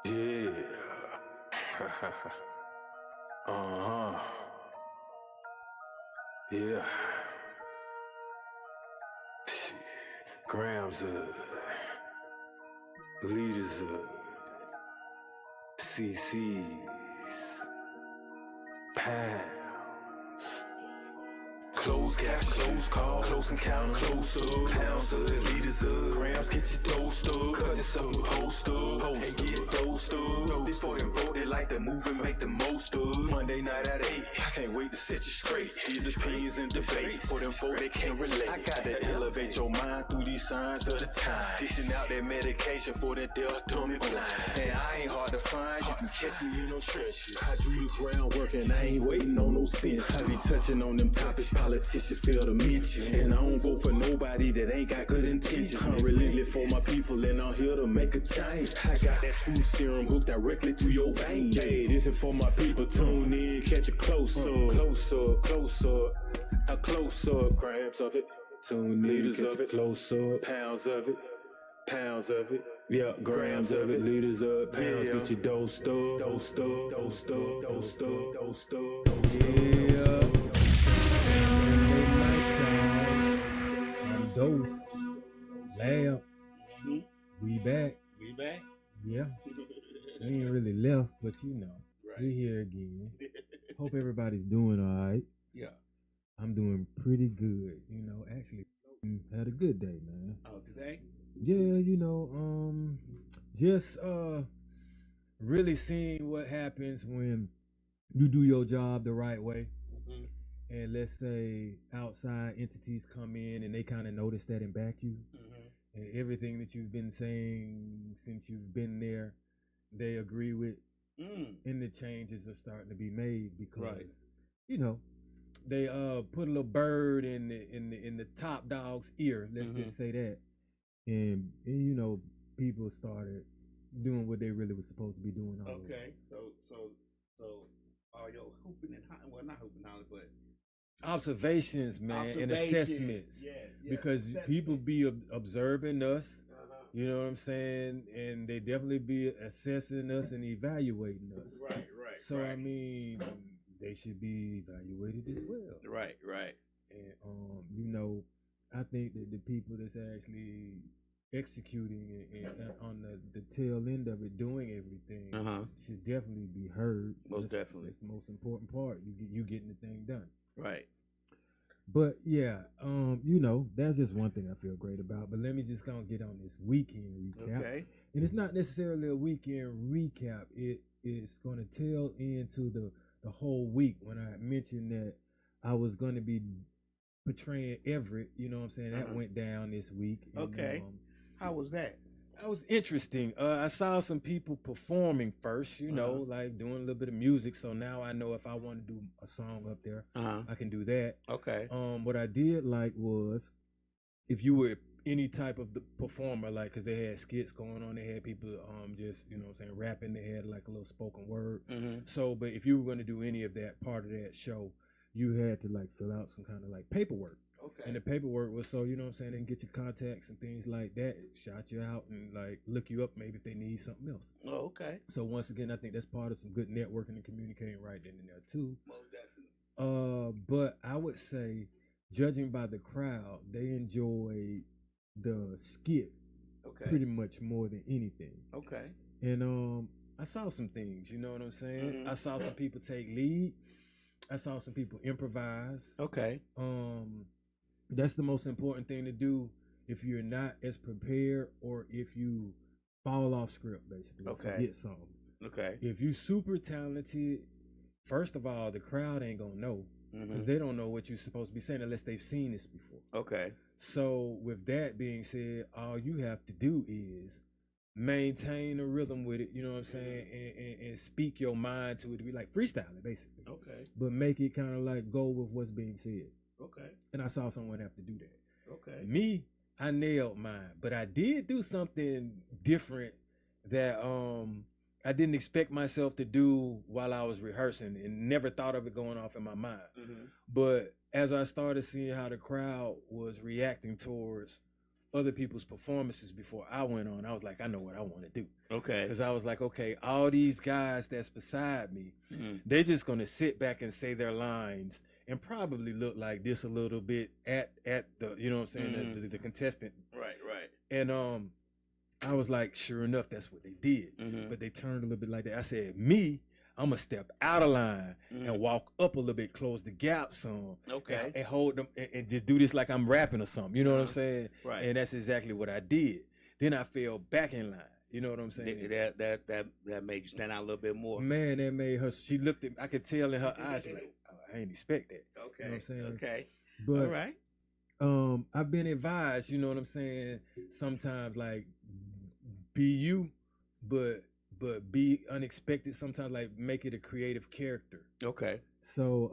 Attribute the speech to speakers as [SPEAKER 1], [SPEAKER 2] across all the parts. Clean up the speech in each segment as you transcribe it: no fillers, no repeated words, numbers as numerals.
[SPEAKER 1] Yeah. uh-huh. Yeah. Shit. Grams leaders CC's, pounds. Close cash, close call, close encounter, close up, pounds of leaders of grams, get your dosed up, cut this up, host up, and get dosed up. This for them voted like the movement, make the most of. Monday night at 8, I can't wait to set you straight. These opinions and debates for them folk that can't relate. I got to elevate your mind through these signs of the time. Dishing out that medication for that deaf, dumb and blind. And I ain't hard to find, you can catch me in no trenches. I do the groundwork and I ain't waiting on no sense. I be touching on them topics politicians fail to mention. And I don't vote for nobody that ain't got good intentions. I'm really live for my people and I'm here to make a change. I got that true serum hooked directly through your veins. Hey, this is for my people, tune in, catch a close-up, a close-up, grams of it. Tune in, liters of it, close-up, pounds of it. Pounds of it, yeah, grams of it, liters of pounds, get your dosed up, dosed up, dosed up, dosed up, dosed up, yeah.
[SPEAKER 2] I'm Dose Lab. We back.
[SPEAKER 3] We back?
[SPEAKER 2] Yeah. We ain't really left, but you know,
[SPEAKER 3] Right.
[SPEAKER 2] we here again. Hope everybody's doing all right.
[SPEAKER 3] Yeah.
[SPEAKER 2] I'm doing pretty good. You know, actually had a good day, man.
[SPEAKER 3] Oh, today?
[SPEAKER 2] Yeah, you know, just really seeing what happens when you do your job the right way.
[SPEAKER 3] Mm-hmm.
[SPEAKER 2] And let's say outside entities come in and they kind of notice that and back you.
[SPEAKER 3] Mm-hmm.
[SPEAKER 2] And everything that you've been saying since you've been there, they agree with. And the changes are starting to be made because, you know, they put a little bird in the top dog's ear. Let's just say that, and you know, people started doing what they really were supposed to be doing.
[SPEAKER 3] Okay, so all your hooping and hollering, well, not hooping and hollering, but
[SPEAKER 2] observations, man, and assessments.
[SPEAKER 3] Yes,
[SPEAKER 2] because people be observing us. You know what I'm saying? And they definitely be assessing us and evaluating us.
[SPEAKER 3] Right.
[SPEAKER 2] So I mean, they should be evaluated as well.
[SPEAKER 3] Right.
[SPEAKER 2] And you know, I think that the people that's actually executing and on the tail end of it, doing everything, should definitely be heard.
[SPEAKER 3] Definitely.
[SPEAKER 2] That's the most important part. You getting the thing done.
[SPEAKER 3] Right.
[SPEAKER 2] But yeah, you know, that's just one thing I feel great about. But let me just gonna get on this weekend recap.
[SPEAKER 3] Okay.
[SPEAKER 2] And it's not necessarily a weekend recap. It is gonna tail into the whole week when I mentioned that I was gonna be portraying Everett. You know what I'm saying? That went down this week. And,
[SPEAKER 3] Okay. How was that?
[SPEAKER 2] That was interesting. I saw some people performing first, you know, like doing a little bit of music. So now I know if I want to do a song up there, I can do that.
[SPEAKER 3] Okay.
[SPEAKER 2] What I did like was if you were any type of the performer, like, because they had skits going on, they had people just, you know what I'm saying, rapping, they had like a little spoken word. So, but if you were going to do any of that part of that show, you had to like fill out some kind of like paperwork.
[SPEAKER 3] Okay.
[SPEAKER 2] And the paperwork was so, you know what I'm saying, they can get your contacts and things like that, shout you out and like look you up maybe if they need something else.
[SPEAKER 3] Oh, okay.
[SPEAKER 2] So once again, I think that's part of some good networking and communicating right then and there too.
[SPEAKER 3] Most definitely.
[SPEAKER 2] But I would say, judging by the crowd, they enjoyed the skit pretty much more than anything.
[SPEAKER 3] Okay.
[SPEAKER 2] And I saw some things, you know what I'm saying? I saw some people take lead. I saw some people improvise.
[SPEAKER 3] Okay.
[SPEAKER 2] That's the most important thing to do if you're not as prepared or if you fall off script, basically.
[SPEAKER 3] Okay.
[SPEAKER 2] Forget something.
[SPEAKER 3] Okay.
[SPEAKER 2] If you super talented, first of all, the crowd ain't gonna know because they don't know what you're supposed to be saying unless they've seen this before.
[SPEAKER 3] Okay.
[SPEAKER 2] So with that being said, all you have to do is maintain a rhythm with it, you know what I'm saying, and speak your mind to it, to be like freestyle it basically.
[SPEAKER 3] Okay.
[SPEAKER 2] But make it kind of like go with what's being said.
[SPEAKER 3] Okay.
[SPEAKER 2] And I saw someone have to do that.
[SPEAKER 3] Okay.
[SPEAKER 2] Me, I nailed mine, but I did do something different that I didn't expect myself to do while I was rehearsing and never thought of it going off in my mind. But as I started seeing how the crowd was reacting towards other people's performances before I went on, I was like, I know what I want to do.
[SPEAKER 3] Okay.
[SPEAKER 2] Because I was like, okay, all these guys that's beside me, they're just gonna sit back and say their lines and probably look like this a little bit at the, you know what I'm saying, the contestant.
[SPEAKER 3] Right.
[SPEAKER 2] And I was like, sure enough, that's what they did. But they turned a little bit like that. I said, me, I'm gonna step out of line and walk up a little bit, close the gap some.
[SPEAKER 3] Okay.
[SPEAKER 2] And hold them and just do this like I'm rapping or something. You know what I'm saying?
[SPEAKER 3] Right.
[SPEAKER 2] And that's exactly what I did. Then I fell back in line. You know what I'm saying?
[SPEAKER 3] That made you stand out a little bit more.
[SPEAKER 2] Man, that made her. She looked at. I could tell in her eyes, like, oh, I ain't expect that.
[SPEAKER 3] Okay.
[SPEAKER 2] You know what I'm saying?
[SPEAKER 3] Okay.
[SPEAKER 2] But
[SPEAKER 3] all right.
[SPEAKER 2] I've been advised. You know what I'm saying? Sometimes like be you, but be unexpected. Sometimes like make it a creative character.
[SPEAKER 3] Okay.
[SPEAKER 2] So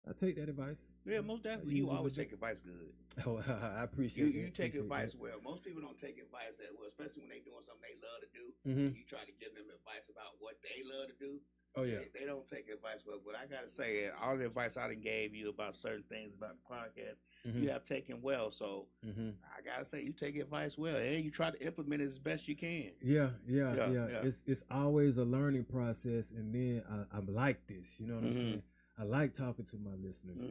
[SPEAKER 2] I take that advice.
[SPEAKER 3] Yeah, most definitely. You always take advice good.
[SPEAKER 2] Oh, I appreciate
[SPEAKER 3] you
[SPEAKER 2] that.
[SPEAKER 3] take advice
[SPEAKER 2] that.
[SPEAKER 3] well. Most people don't take advice that well, especially when they doing something they love to do. You try to give them advice about what they love to do.
[SPEAKER 2] Oh yeah.
[SPEAKER 3] They don't take advice well. But I gotta say, all the advice I done gave you about certain things about the podcast, you have taken well. So I gotta say, you take advice well, and you try to implement it as best you can.
[SPEAKER 2] Yeah. It's always a learning process, and then I'm like this. You know what I'm saying? I like talking to my listeners.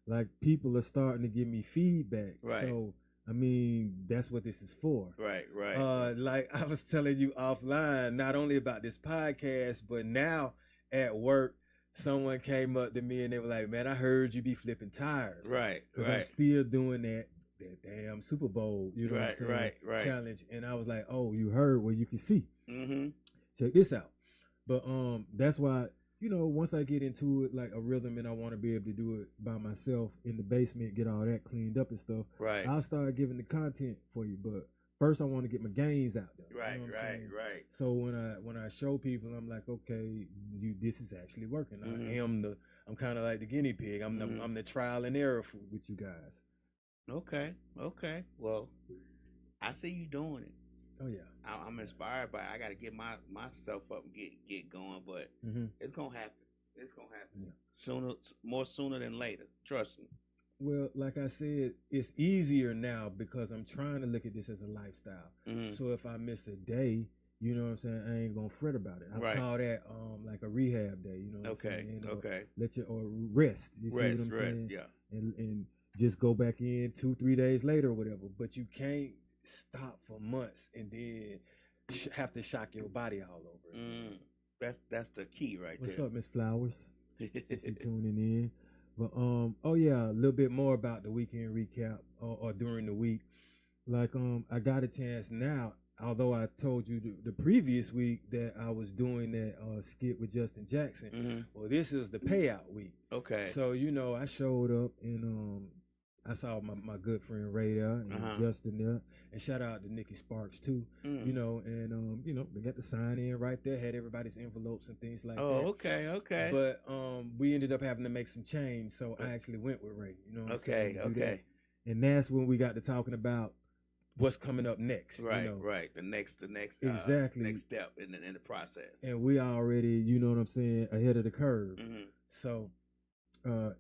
[SPEAKER 2] Like people are starting to give me feedback.
[SPEAKER 3] Right.
[SPEAKER 2] So I mean, that's what this is for.
[SPEAKER 3] Right.
[SPEAKER 2] Like I was telling you offline, not only about this podcast, but now at work, someone came up to me and they were like, "Man, I heard you be flipping tires."
[SPEAKER 3] Right.
[SPEAKER 2] I'm still doing that damn Super Bowl, you know what I'm saying?
[SPEAKER 3] Right.
[SPEAKER 2] Challenge. And I was like, "Oh, you heard? Well, you can see. Check this out." But that's why, you know, once I get into it like a rhythm and I want to be able to do it by myself in the basement, get all that cleaned up and stuff,
[SPEAKER 3] right,
[SPEAKER 2] I'll start giving the content for you. But first I want to get my gains out there.
[SPEAKER 3] Right,
[SPEAKER 2] you know
[SPEAKER 3] right.
[SPEAKER 2] So when I show people, I'm like, okay, this is actually working. I'm kind of like the guinea pig. I'm the trial and error with you guys.
[SPEAKER 3] Okay. Well, I see you doing it.
[SPEAKER 2] Oh yeah,
[SPEAKER 3] I'm inspired by it. I got to get myself up and get going, but it's gonna happen. It's gonna happen sooner than later. Trust me.
[SPEAKER 2] Well, like I said, it's easier now because I'm trying to look at this as a lifestyle. So if I miss a day, you know what I'm saying, I ain't gonna fret about it. I call that like a rehab day. You know what I'm saying? Or rest. You see what I'm saying?
[SPEAKER 3] Yeah.
[SPEAKER 2] And just go back in 2-3 days later or whatever. But you can't stop for months and then have to shock your body all over.
[SPEAKER 3] That's the key right
[SPEAKER 2] What's
[SPEAKER 3] there.
[SPEAKER 2] What's up, Miss Flowers? Since you tuning in. But a little bit more about the weekend recap or during the week. Like I got a chance now, although I told you the previous week that I was doing that skit with Justin Jackson. Well, this is the payout week.
[SPEAKER 3] Okay.
[SPEAKER 2] So, you know, I showed up and I saw my good friend Ray there and Justin there, and shout out to Nikki Sparks too. You know, and they got the sign in right there, had everybody's envelopes and things like that.
[SPEAKER 3] Oh, okay.
[SPEAKER 2] But we ended up having to make some change, so I actually went with Ray. You know what I'm saying?
[SPEAKER 3] Okay.
[SPEAKER 2] And that's when we got to talking about what's coming up next.
[SPEAKER 3] Right,
[SPEAKER 2] you know?
[SPEAKER 3] right. The next
[SPEAKER 2] exactly
[SPEAKER 3] next step in the process.
[SPEAKER 2] And we already, you know what I'm saying, ahead of the curve. So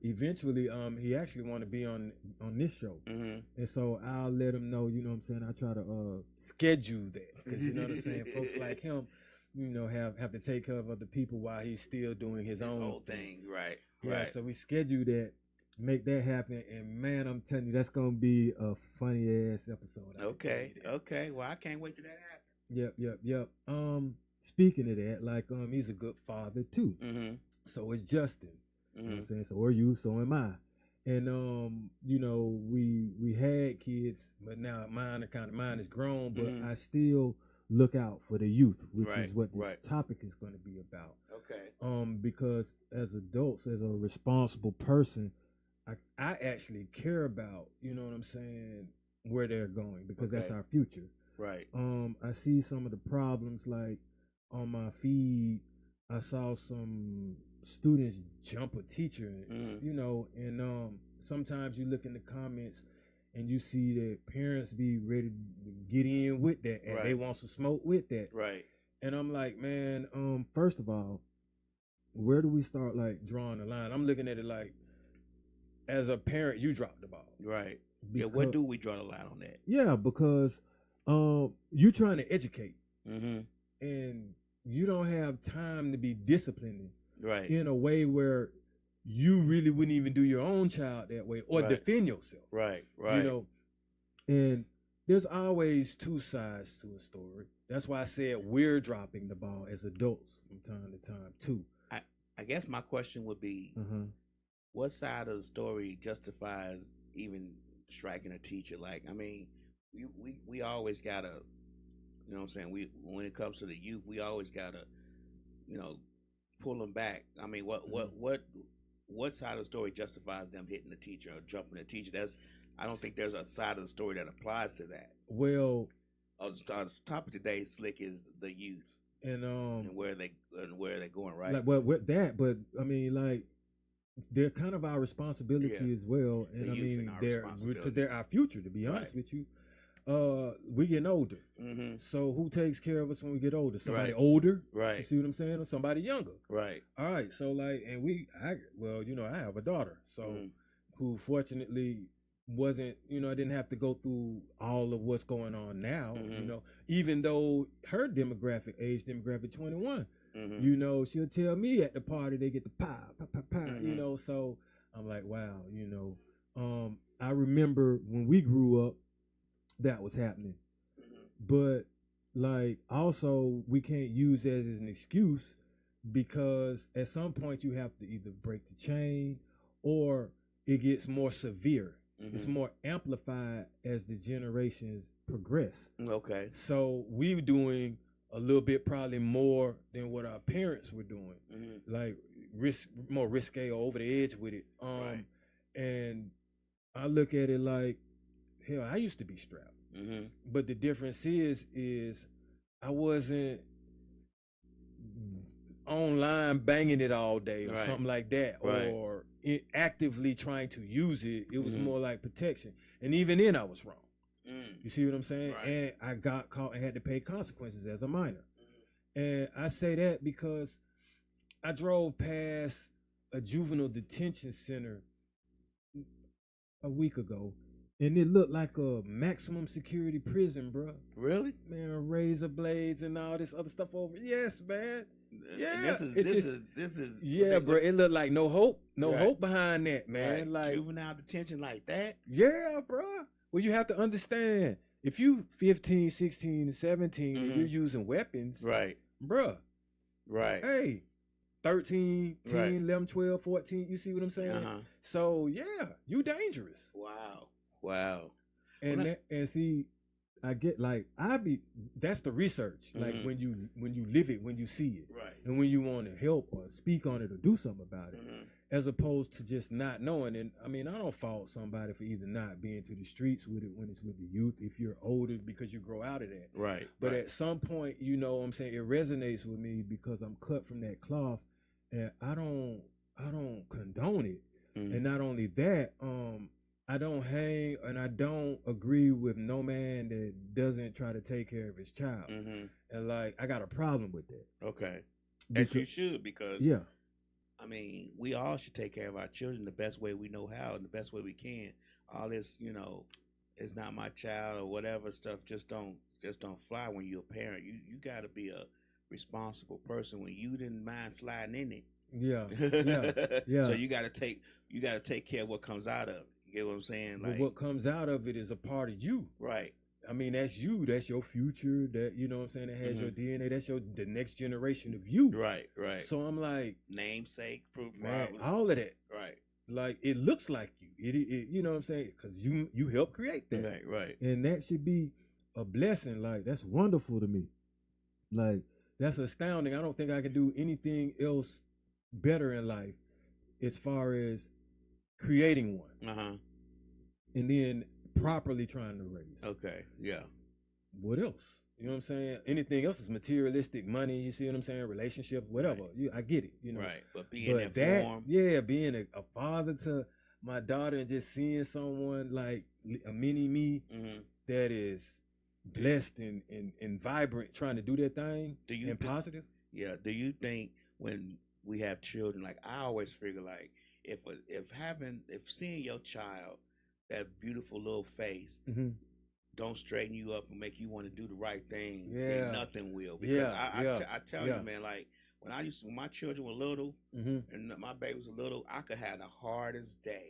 [SPEAKER 2] eventually he actually want to be on this show, and so I'll let him know, you know what I'm saying, I try to schedule that, because you know what I'm saying, folks like him, you know, have to take care of other people while he's still doing his own
[SPEAKER 3] thing. Right.
[SPEAKER 2] So we schedule that, make that happen, and man, I'm telling you, that's gonna be a funny ass episode.
[SPEAKER 3] Okay. Well, I can't wait till that happens.
[SPEAKER 2] Yep. Speaking of that, like he's a good father too. So is Justin. You know what I'm saying? So are you, so am I. And you know, we had kids, but now mine is grown, but I still look out for the youth, which is what this topic is going to be about.
[SPEAKER 3] Okay.
[SPEAKER 2] Because as adults, as a responsible person, I actually care about, you know what I'm saying, where they're going, because that's our future.
[SPEAKER 3] Right.
[SPEAKER 2] I see some of the problems, like on my feed, I saw some students jump a teacher, you know, and sometimes you look in the comments and you see that parents be ready to get in with that, and they want some smoke with that.
[SPEAKER 3] Right.
[SPEAKER 2] And I'm like, man, first of all, where do we start like drawing the line? I'm looking at it like, as a parent, you dropped the ball.
[SPEAKER 3] Right. Where do we draw the line on that?
[SPEAKER 2] Yeah, because you're trying to educate,
[SPEAKER 3] mm-hmm.
[SPEAKER 2] and you don't have time to be disciplining,
[SPEAKER 3] right,
[SPEAKER 2] in a way where you really wouldn't even do your own child that way or defend yourself.
[SPEAKER 3] Right.
[SPEAKER 2] You know, and there's always two sides to a story. That's why I said we're dropping the ball as adults from time to time too.
[SPEAKER 3] I guess my question would be, what side of the story justifies even striking a teacher? Like, I mean, we always gotta, you know what I'm saying? When it comes to the youth, we always gotta, you know, pull them back. I mean, what side of the story justifies them hitting the teacher or jumping the teacher? I don't think there's a side of the story that applies to that.
[SPEAKER 2] Well,
[SPEAKER 3] the topic today, Slick, is the youth
[SPEAKER 2] and
[SPEAKER 3] where they're going, right?
[SPEAKER 2] Like, well, with that, but I mean, like, they're kind of our responsibility as well, and I mean, because they're our future. To be honest with you, we getting older. So who takes care of us when we get older? Somebody older,
[SPEAKER 3] right?
[SPEAKER 2] You see what I'm saying? Or somebody younger,
[SPEAKER 3] right?
[SPEAKER 2] All right. So like, and I have a daughter, so who fortunately wasn't, I didn't have to go through all of what's going on now, even though her age demographic 21, she'll tell me at the party they get the pie, so I'm like, wow, I remember when we grew up, that was happening, but like, also we can't use it as an excuse, because at some point you have to either break the chain or it gets more severe. It's more amplified as the generations progress.
[SPEAKER 3] Okay.
[SPEAKER 2] So we're doing a little bit probably more than what our parents were doing. Like more risque or over the edge with it.
[SPEAKER 3] Right.
[SPEAKER 2] And I look at it like, hell, I used to be strapped. But the difference is I wasn't online banging it all day or something like that, or actively trying to use it. It was more like protection, and even then I was wrong. You see what I'm saying? And I got caught and had to pay consequences as a minor. And I say that because I drove past a juvenile detention center a week ago, and it looked like a maximum security prison, bro.
[SPEAKER 3] Really?
[SPEAKER 2] Man, razor blades and all this other stuff over. Yes, man. Yeah,
[SPEAKER 3] this is
[SPEAKER 2] yeah, bro. It looked like no hope behind that, man. Like
[SPEAKER 3] juvenile detention like that.
[SPEAKER 2] Yeah, bro. Well, you have to understand, if you 15, 16, 17, and you're using weapons, bro.
[SPEAKER 3] Right.
[SPEAKER 2] Hey, 13, 10, 11, 12, 14. You see what I'm saying? So yeah, you dangerous.
[SPEAKER 3] Wow.
[SPEAKER 2] And see, I get that's the research. Like when you live it, when you see it, and when you want to help or speak on it or do something about it, as opposed to just not knowing. And I mean, I don't fault somebody for either not being to the streets with it when it's with the youth, if you're older, because you grow out of that. But at some point, what I'm saying, it resonates with me because I'm cut from that cloth, and I don't condone it. And not only that, I don't hang and I don't agree with no man that doesn't try to take care of his child. And like, I got a problem with that.
[SPEAKER 3] Okay. As you should, because I mean, we all should take care of our children the best way we know how and the best way we can. All this, it's not my child or whatever stuff just don't fly when you're a parent. You got to be a responsible person when you didn't mind sliding in it. Yeah. So you got to take care of what comes out of it. You get what I'm saying?
[SPEAKER 2] Like, what comes out of it is a part of you.
[SPEAKER 3] Right.
[SPEAKER 2] I mean, that's you. That's your future. That, you know what I'm saying? That has your DNA. That's the next generation of you.
[SPEAKER 3] Right.
[SPEAKER 2] So I'm like,
[SPEAKER 3] namesake, proof,
[SPEAKER 2] man, all of that.
[SPEAKER 3] Right.
[SPEAKER 2] Like, it looks like you. It you know what I'm saying? Because you helped create that.
[SPEAKER 3] Right.
[SPEAKER 2] And that should be a blessing. Like, that's wonderful to me. Like, that's astounding. I don't think I can do anything else better in life as far as creating one, and then properly trying to raise.
[SPEAKER 3] Okay, yeah.
[SPEAKER 2] What else? You know what I'm saying? Anything else is materialistic, money. You see what I'm saying? Relationship, whatever. I get it.
[SPEAKER 3] Right. But being informed,
[SPEAKER 2] being a father to my daughter and just seeing someone like a mini me that is blessed and vibrant, trying to do that thing and positive.
[SPEAKER 3] Yeah. Do you think when we have children, like, I always figure like, if seeing your child that beautiful little face don't straighten you up and make you want to do the right things, then nothing will. Because I tell you, man, like when my children were little and my baby was little, I could have the hardest day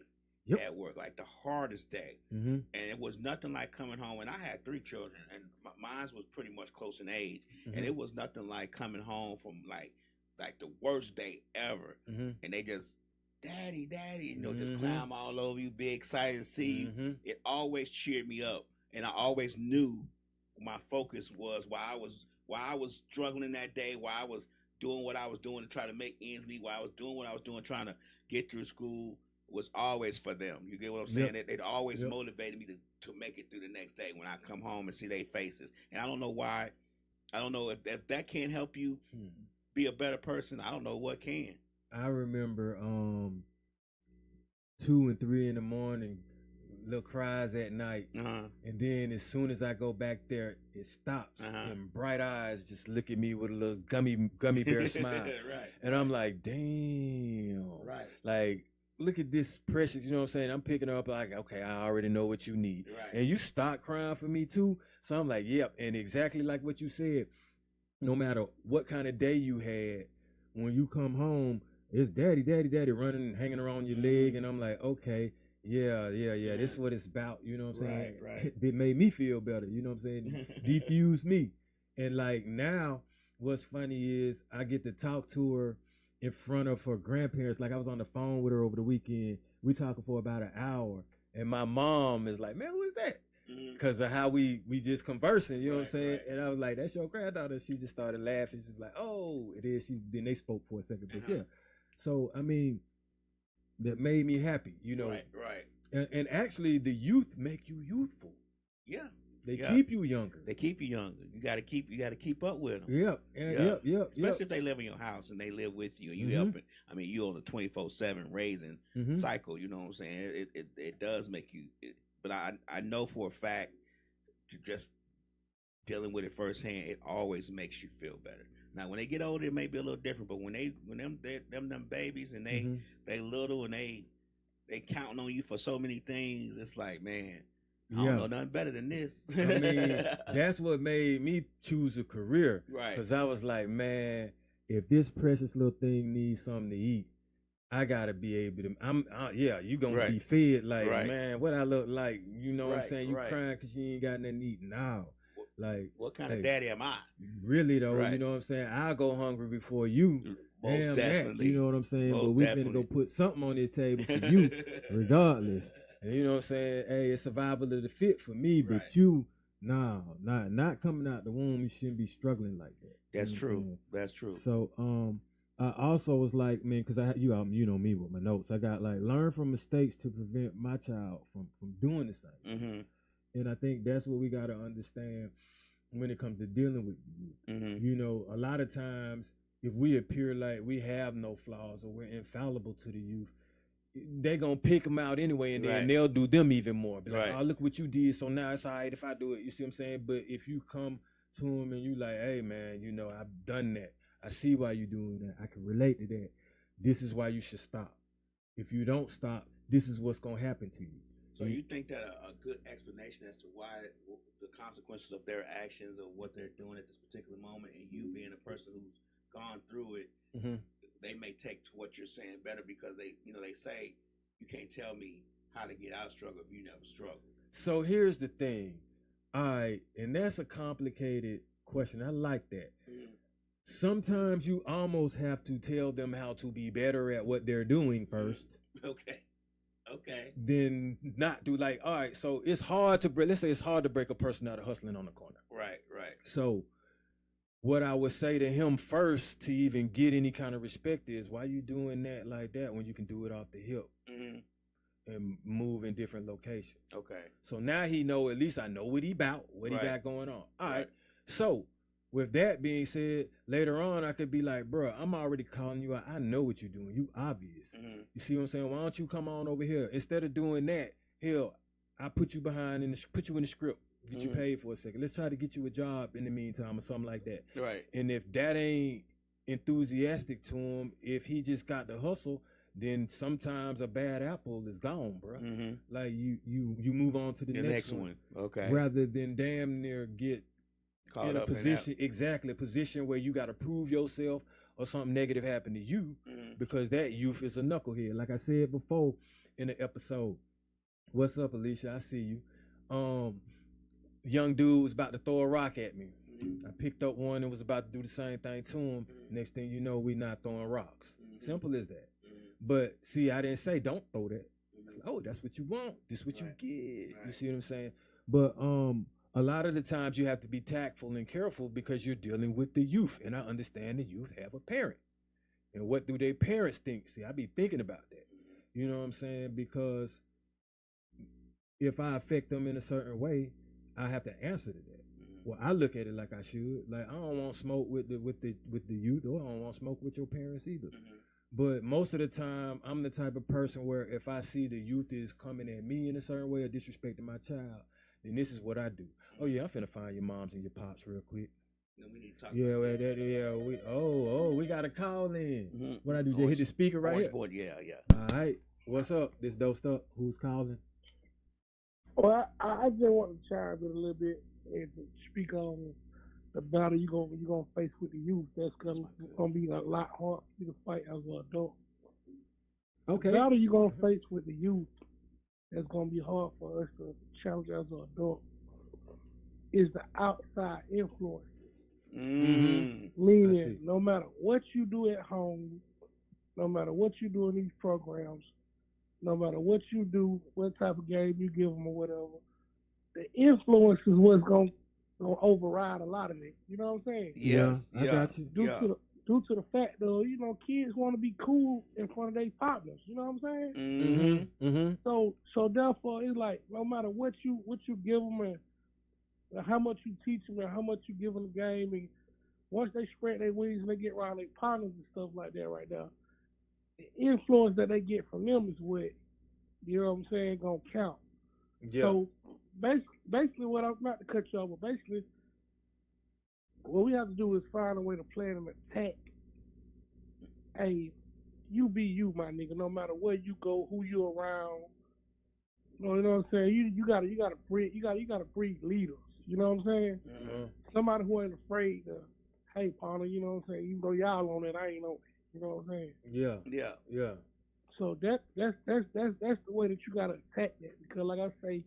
[SPEAKER 3] at work, like the hardest day. And it was nothing like coming home. And I had 3 children, and mine was pretty much close in age. And it was nothing like coming home from like the worst day ever. And they just, daddy, you know, just climb all over you, be excited to see you. It always cheered me up. And I always knew my focus was why I was struggling that day, why I was doing what I was doing to try to make ends meet, why I was doing what I was doing, trying to get through school, was always for them. You get what I'm saying? They'd always motivated me to make it through the next day when I come home and see their faces. And I don't know why. I don't know if that can't help you be a better person. I don't know what can.
[SPEAKER 2] I remember 2 and 3 in the morning, little cries at night, and then as soon as I go back there, it stops, and bright eyes just look at me with a little gummy bear smile,
[SPEAKER 3] Right.
[SPEAKER 2] And I'm like, damn,
[SPEAKER 3] Right.
[SPEAKER 2] like, look at this precious, you know what I'm saying? I'm picking her up like, okay, I already know what you need,
[SPEAKER 3] Right.
[SPEAKER 2] And you start crying for me too, so I'm like, yep, and exactly like what you said, no matter what kind of day you had, when you come home, it's daddy running and hanging around your leg, and I'm like, okay. Yeah. This is what it's about. You know what I'm saying?
[SPEAKER 3] Right.
[SPEAKER 2] It made me feel better. You know what I'm saying? Defuse me. And like now, what's funny is I get to talk to her in front of her grandparents. Like I was on the phone with her over the weekend. We talking for about an hour. And my mom is like, man, who is that? Because of how we just conversing. You know what I'm saying? Right. And I was like, that's your granddaughter. She just started laughing. She was like, oh, it is. Then they spoke for a second. But yeah. So, I mean, that made me happy, you know.
[SPEAKER 3] Right.
[SPEAKER 2] And actually, the youth make you youthful.
[SPEAKER 3] Yeah.
[SPEAKER 2] They keep you younger.
[SPEAKER 3] They keep you younger. You gotta keep up with them.
[SPEAKER 2] Yep.
[SPEAKER 3] Especially if they live in your house and they live with you and you helping. I mean, you on the 24/7 raising cycle. You know what I'm saying? It does make you. But I know for a fact, to just dealing with it firsthand, it always makes you feel better. Now, when they get older, it may be a little different. But when them babies and they little and they counting on you for so many things, it's like, man, I don't know nothing better than this.
[SPEAKER 2] I mean, that's what made me choose a career.
[SPEAKER 3] Right.
[SPEAKER 2] Because I was like, man, if this precious little thing needs something to eat, I gotta be able to. You gonna be fed. Like, man, what I look like? You know what I'm saying? You crying because you ain't got nothing to eat now. Like,
[SPEAKER 3] what kind of daddy am I?
[SPEAKER 2] Really though, you know what I'm saying? I'll go hungry before you.
[SPEAKER 3] Most definitely.
[SPEAKER 2] You know what I'm saying?
[SPEAKER 3] Most
[SPEAKER 2] but we finna go put something on this table for you, regardless. And you know what I'm saying? Hey, it's survival of the fit for me, but you, not coming out the womb, you shouldn't be struggling like that.
[SPEAKER 3] That's true. That's true.
[SPEAKER 2] So, I also was like, man, because you know me with my notes. I got like, learn from mistakes to prevent my child from doing the same. And I think that's what we got to understand when it comes to dealing with youth. You know, a lot of times, if we appear like we have no flaws or we're infallible to the youth, they're going to pick them out anyway, and then they'll do them even more. Be like, oh, look what you did, so now it's all right if I do it. You see what I'm saying? But if you come to them and you like, hey, man, you know, I've done that. I see why you're doing that. I can relate to that. This is why you should stop. If you don't stop, this is what's going to happen to you.
[SPEAKER 3] So you think that a good explanation as to why the consequences of their actions or what they're doing at this particular moment, and you being a person who's gone through it, they may take to what you're saying better, because they say you can't tell me how to get out of struggle if you never struggled.
[SPEAKER 2] So here's the thing. All right, and that's a complicated question. I like that. Sometimes you almost have to tell them how to be better at what they're doing first.
[SPEAKER 3] Okay.
[SPEAKER 2] Then not do, like, all right, so it's hard to break, let's say it's hard to break a person out of hustling on the corner.
[SPEAKER 3] Right.
[SPEAKER 2] So what I would say to him first to even get any kind of respect is, why you doing that like that when you can do it off the hip and move in different locations? Okay. So now he know, at least I know what he about, what he got going on. All right. So with that being said, later on, I could be like, bro, I'm already calling you out. I know what you're doing. You obvious. You see what I'm saying? Why don't you come on over here? Instead of doing that, I put you put you in the script, get you paid for a second. Let's try to get you a job in the meantime or something like that. Right. And if that ain't enthusiastic to him, if he just got the hustle, then sometimes a bad apple is gone, bro. Like you move on to the next one.
[SPEAKER 3] Okay.
[SPEAKER 2] Rather than damn near get
[SPEAKER 3] Caught
[SPEAKER 2] in a
[SPEAKER 3] up
[SPEAKER 2] position, exactly, a position where you got to prove yourself or something negative happened to you, because that youth is a knucklehead. Like I said before in the episode, what's up, Alicia? I see you. Young dude was about to throw a rock at me. I picked up one and was about to do the same thing to him. Next thing you know, we not throwing rocks. Simple as that. But see, I didn't say don't throw that. Oh, that's what you want. This what you get. You see what I'm saying? But a lot of the times you have to be tactful and careful because you're dealing with the youth. And I understand the youth have a parent. And what do their parents think? See, I be thinking about that. You know what I'm saying? Because if I affect them in a certain way, I have to answer to that. Well, I look at it like I should. Like, I don't want smoke with the youth, or I don't want smoke with your parents either. But most of the time, I'm the type of person where if I see the youth is coming at me in a certain way or disrespecting my child, then this is what I do. Oh yeah, I'm finna find your moms and your pops real quick.
[SPEAKER 3] No, we need to talk
[SPEAKER 2] we got a call in. What I do? Just hit the speaker right here.
[SPEAKER 3] Board, yeah.
[SPEAKER 2] All right, what's up? This dosed up. Who's calling?
[SPEAKER 4] Well, I just want to chime in a little bit and to speak on the battle you're gonna face with the youth. That's gonna be a lot hard for you to fight as an adult.
[SPEAKER 2] Okay.
[SPEAKER 4] The battle you're gonna face with the youth that's gonna be hard for us to challenge as an adult is the outside influence. Meaning, no matter what you do at home, no matter what you do in these programs, no matter what you do, what type of game you give them or whatever, the influence is what's gonna override a lot of it. You know what I'm saying?
[SPEAKER 3] Yes,
[SPEAKER 2] I got you.
[SPEAKER 4] Due to the fact, though, you know, kids want to be cool in front of their partners. You know what I'm saying? So therefore, it's like no matter what you give them and how much you teach them and how much you give them the game, and once they spread their wings and they get around their partners and stuff like that, right now, the influence that they get from them is what, you know what I'm saying, gonna count.
[SPEAKER 2] Yeah.
[SPEAKER 4] So basically what I'm not to cut you off, but basically what we have to do is find a way to plan an attack. Hey, you be you, my nigga, no matter where you go, who you around. You know what I'm saying? You gotta breed leaders. You know what I'm saying? Somebody who ain't afraid to, hey, partner, you know what I'm saying? Even though y'all on it, I ain't on it. You know what I'm saying?
[SPEAKER 2] Yeah.
[SPEAKER 4] So that's the way that you gotta attack that, because like I say,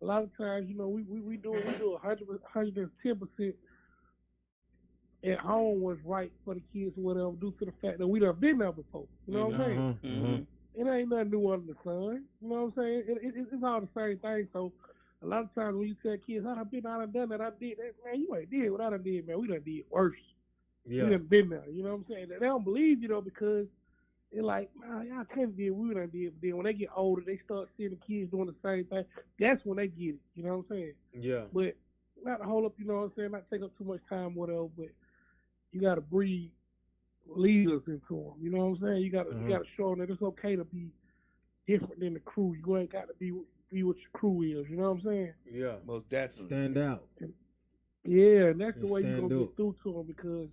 [SPEAKER 4] a lot of times, you know, we do 110% at home was right for the kids or whatever, due to the fact that we done been there before. You know what I'm saying? It ain't nothing new under the sun. You know what I'm saying? It's all the same thing. So a lot of times when you tell kids, I done done that, I did that, man, you ain't did what I done did, man. We done did worse.
[SPEAKER 2] Yeah.
[SPEAKER 4] We done been there. You know what I'm saying? They don't believe you, though, because they're like, man, y'all can't do what we done did. But then when they get older, they start seeing the kids doing the same thing. That's when they get it. You know what I'm saying?
[SPEAKER 2] Yeah.
[SPEAKER 4] But not to hold up, you know what I'm saying, not take up too much time, whatever, but you got to breed leaders into them. You know what I'm saying? You got to show them that it's okay to be different than the crew. You ain't got to be what your crew is. You know what I'm saying?
[SPEAKER 2] Yeah.
[SPEAKER 3] Most definitely.
[SPEAKER 2] Stand out.
[SPEAKER 4] Yeah, and that's the way
[SPEAKER 2] you're
[SPEAKER 4] going to get through to them, because,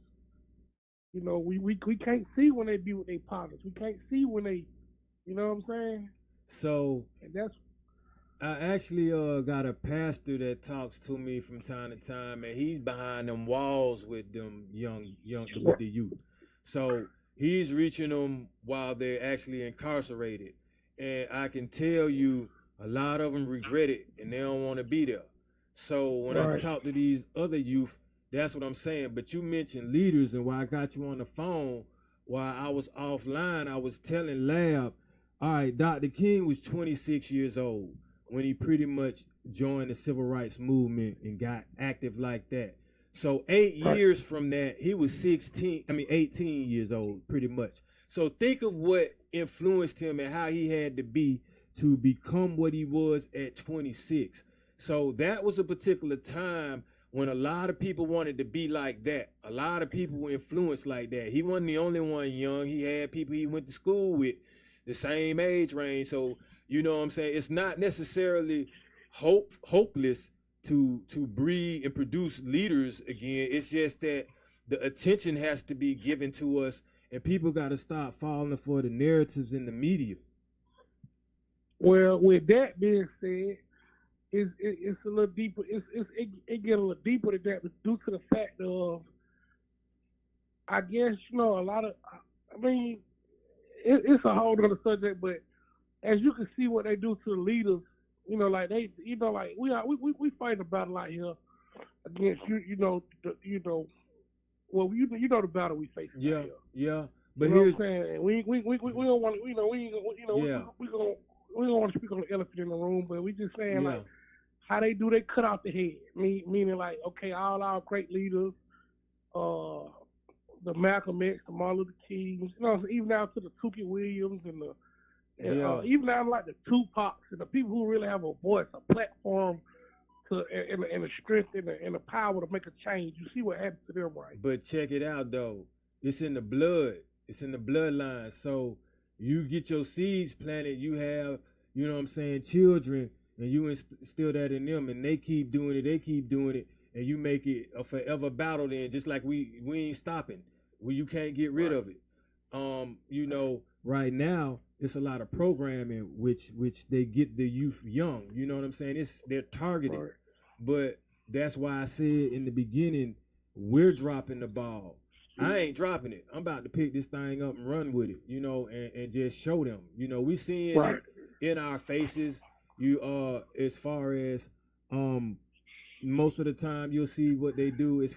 [SPEAKER 4] you know, we can't see when they be with their partners. We can't see when they, you know what I'm saying?
[SPEAKER 2] So,
[SPEAKER 4] and that's,
[SPEAKER 2] I actually got a pastor that talks to me from time to time, and he's behind them walls with them young with the youth. So he's reaching them while they're actually incarcerated, and I can tell you a lot of them regret it and they don't want to be there. So when I talk to these other youth, that's what I'm saying. But you mentioned leaders, and while I got you on the phone, while I was offline, I was telling Lab, all right, Dr. King was 26 years old when he pretty much joined the civil rights movement and got active like that. So 8 years from that, he was 18 years old, pretty much. So think of what influenced him and how he had to be to become what he was at 26. So that was a particular time when a lot of people wanted to be like that. A lot of people were influenced like that. He wasn't the only one young. He had people he went to school with the same age range. So, you know what I'm saying? It's not necessarily hopeless to breed and produce leaders again. It's just that the attention has to be given to us and people got to stop falling for the narratives in the media.
[SPEAKER 4] Well, with that being said, it's a little deeper. It get a little deeper than that due to the fact of, I guess, a lot of, I mean, it's a whole other subject, but as you can see what they do to the leaders, like we fight a battle out here against the battle we face.
[SPEAKER 2] Yeah, yeah. But
[SPEAKER 4] here's
[SPEAKER 2] what
[SPEAKER 4] I'm saying, we don't want we don't want to speak on the elephant in the room, but we just saying like how they cut out the head, meaning like, okay, all our great leaders, the Malcolm X, the Martin Luther Kings, even down to the Tookie Williams and even down like the Tupacs and the people who really have a voice, a platform, and the strength and the power to make a change. You see what happens to them, right?
[SPEAKER 2] But check it out though, it's in the blood, it's in the bloodline. So you get your seeds planted, you have, children, and you instill that in them, and they keep doing it, and you make it a forever battle. Then just like we ain't stopping, you can't get rid of it. Right now it's a lot of programming which they get the youth young. You know what I'm saying? They're targeted, but that's why I said in the beginning, we're dropping the ball. I ain't dropping it. I'm about to pick this thing up and run with it, and just show them. We seeing it in our faces. As far as most of the time you'll see what they do is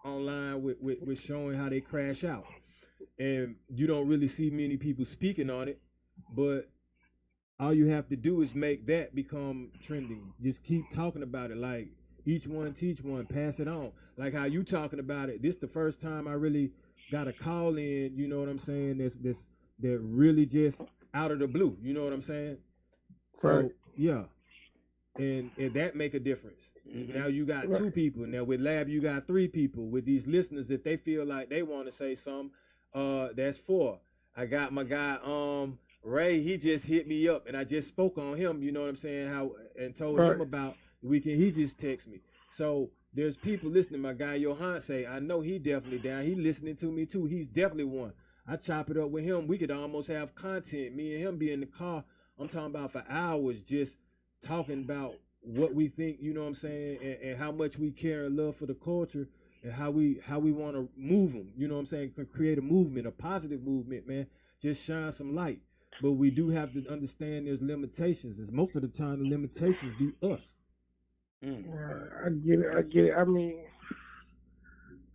[SPEAKER 2] online with showing how they crash out, and you don't really see many people speaking on it. But all you have to do is make that become trending. Just keep talking about it, like each one teach one, pass it on. Like how you talking about it. This the first time I really got a call in, you know what I'm saying? They're really just out of the blue, you know what I'm saying? So yeah. And that make a difference. Mm-hmm. Now you got two people. Now with Lab you got three people. With these listeners, if they feel like they want to say something, that's four. I got my guy Ray, he just hit me up and I just spoke on him, you know what I'm saying, and told him about the weekend. He just texted me. So there's people listening. My guy Johan say, I know he definitely down. He listening to me too. He's definitely one. I chop it up with him. We could almost have content. Me and him be in the car. I'm talking about for hours just talking about what we think, you know what I'm saying, and how much we care and love for the culture and how we want to move them, you know what I'm saying, create a movement, a positive movement, man. Just shine some light. But we do have to understand there's limitations. As most of the time, the limitations be us.
[SPEAKER 4] I get it. I mean,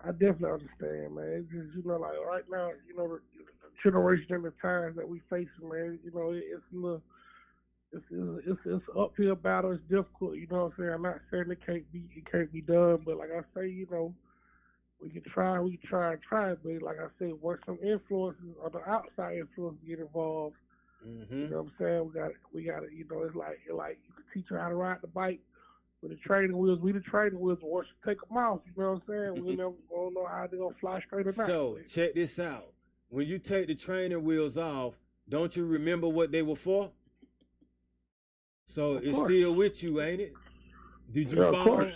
[SPEAKER 4] I definitely understand, man. It's just, like right now, the generation and the times that we facing, man, it's an uphill battle. It's difficult, you know what I'm saying? I'm not saying it can't be done, but like I say, we can try, but like I said, once some influences or the outside influences get involved, you know what I'm saying? We got to, it's like you can teach her how to ride the bike with the training wheels. We the training wheels, but once you take them off, you know what I'm saying? We don't know how they're gonna fly straight or not.
[SPEAKER 2] So check this out. When you take the training wheels off, don't you remember what they were for? So it's still with you, ain't it? Did you follow?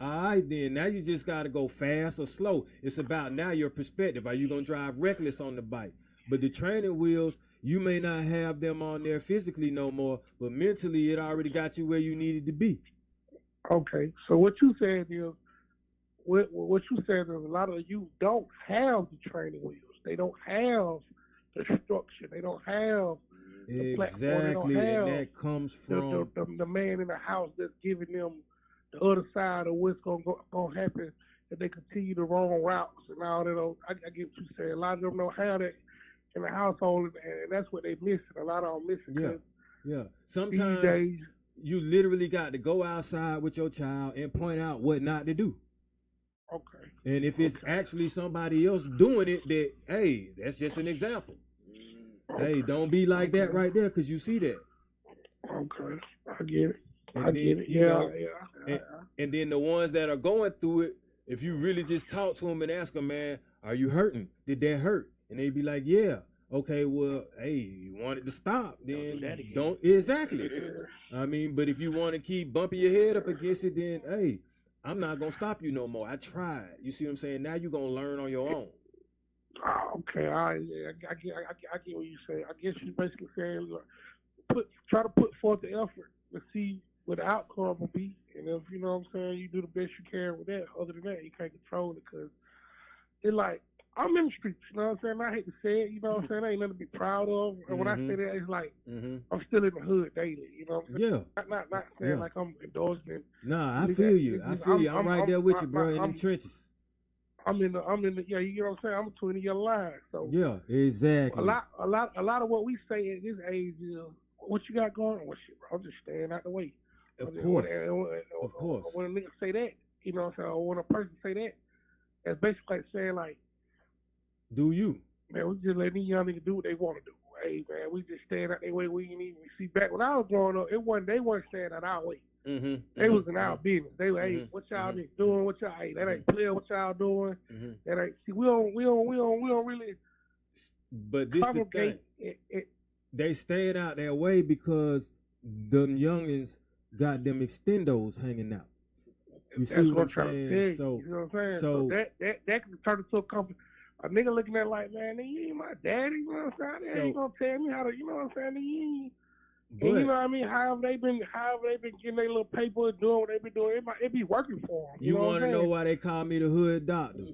[SPEAKER 2] All right, then. Now you just got to go fast or slow. It's about now your perspective. Are you going to drive reckless on the bike? But the training wheels, you may not have them on there physically no more, but mentally it already got you where you needed to be.
[SPEAKER 4] Okay. So what you said is, a lot of you don't have the training wheels. They don't have the structure. They don't have the platform. They don't have
[SPEAKER 2] and that comes from
[SPEAKER 4] the man in the house that's giving them the other side of what's gonna happen if they continue the wrong routes and all that. I get what you saying. A lot of them don't have that in the household, and that's what they missing. A lot of them missing.
[SPEAKER 2] Yeah. Sometimes you literally got to go outside with your child and point out what not to do.
[SPEAKER 4] Okay.
[SPEAKER 2] And if it's actually somebody else doing it, that hey, that's just an example. Hey, don't be like that right there, because you see that.
[SPEAKER 4] Okay, I get it.
[SPEAKER 2] And then the ones that are going through it, if you really just talk to them and ask them, man, are you hurting? Did that hurt? And they be like, yeah. Okay, well, hey, you want it to stop, then don't exactly. I mean, but if you want to keep bumping your head up against it, then hey, I'm not gonna stop you no more. I tried. You see what I'm saying? Now you're gonna learn on your own.
[SPEAKER 4] Oh, okay, all right, yeah, I get what you say. I guess you basically saying try to put forth the effort to see what the outcome will be, and if you know what I'm saying, you do the best you can with that. Other than that, you can't control it because it's like I'm in the streets. You know what I'm saying? I hate to say it. You know what I'm saying? That ain't nothing to be proud of. And when I say that, it's like I'm still in the hood daily. You know what I'm saying?
[SPEAKER 2] Yeah.
[SPEAKER 4] Not saying like I'm endorsing it.
[SPEAKER 2] Nah, I feel you. I'm right there with you, bro, in the trenches.
[SPEAKER 4] I'm in the yeah, you know what I'm saying? I'm a 20-year line. So
[SPEAKER 2] yeah, exactly.
[SPEAKER 4] A lot of what we say at this age is what you got going on. Well, shit, bro, I'm just staying out the way.
[SPEAKER 2] Of course.
[SPEAKER 4] When a nigga say that, you know what I'm saying, or when a person say that, it's basically like saying like,
[SPEAKER 2] do you?
[SPEAKER 4] Man, we just letting these young niggas do what they want to do. Hey man, we just staying out their way. We ain't even see back when I was growing up. They weren't staying out our way. They was in our business. They were, hey, what y'all niggas doing? What y'all? Hey, that ain't clear. What y'all doing? That ain't. See, we don't really.
[SPEAKER 2] But this the thing. They stayed out their way because them youngins got them extendos hanging out. You see what I'm saying? So,
[SPEAKER 4] you know what I'm saying? So that can turn into a company. A nigga looking at it like, man, you ain't my daddy. You know what I'm saying? They ain't gonna tell me how to. You know what I'm saying? And you know what I mean? However they been getting their little paper, doing what they been doing, it be working for them.
[SPEAKER 2] You want to know why they call me the hood doctor?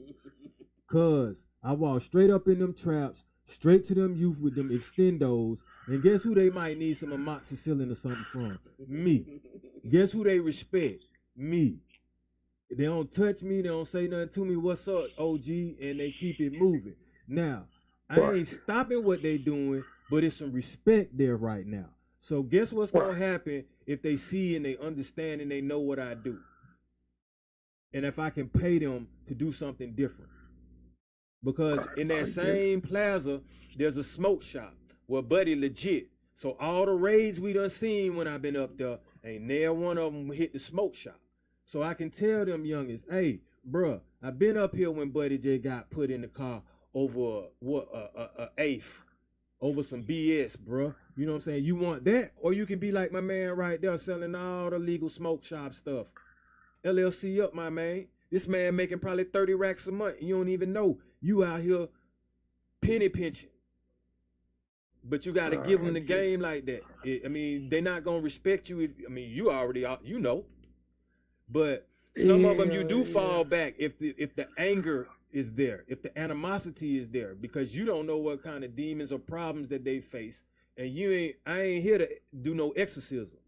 [SPEAKER 2] Cause I walk straight up in them traps, straight to them youth with them extendos, and guess who they might need some amoxicillin or something from? Me. Guess who they respect? Me. They don't touch me, they don't say nothing to me, what's up, OG, and they keep it moving. Now, I ain't stopping what they doing, but it's some respect there right now. So guess what's going to happen if they see and they understand and they know what I do? And if I can pay them to do something different. Because in that same plaza, there's a smoke shop where Buddy legit. So all the raids we done seen when I've been up there, ain't never one of them hit the smoke shop. So I can tell them youngins, hey, bruh, I've been up here when Buddy J got put in the car over eighth. Over some BS, bruh. You know what I'm saying? You want that? Or you can be like my man right there selling all the legal smoke shop stuff. LLC up, my man. This man making probably 30 racks a month. And you don't even know. You out here penny pinching. But you got to give them the game like that. I mean, they're not going to respect you. You already, you know. But some of them you do fall back if the anger is there, if the animosity is there, because you don't know what kind of demons or problems that they face, and I ain't here to do no exorcism.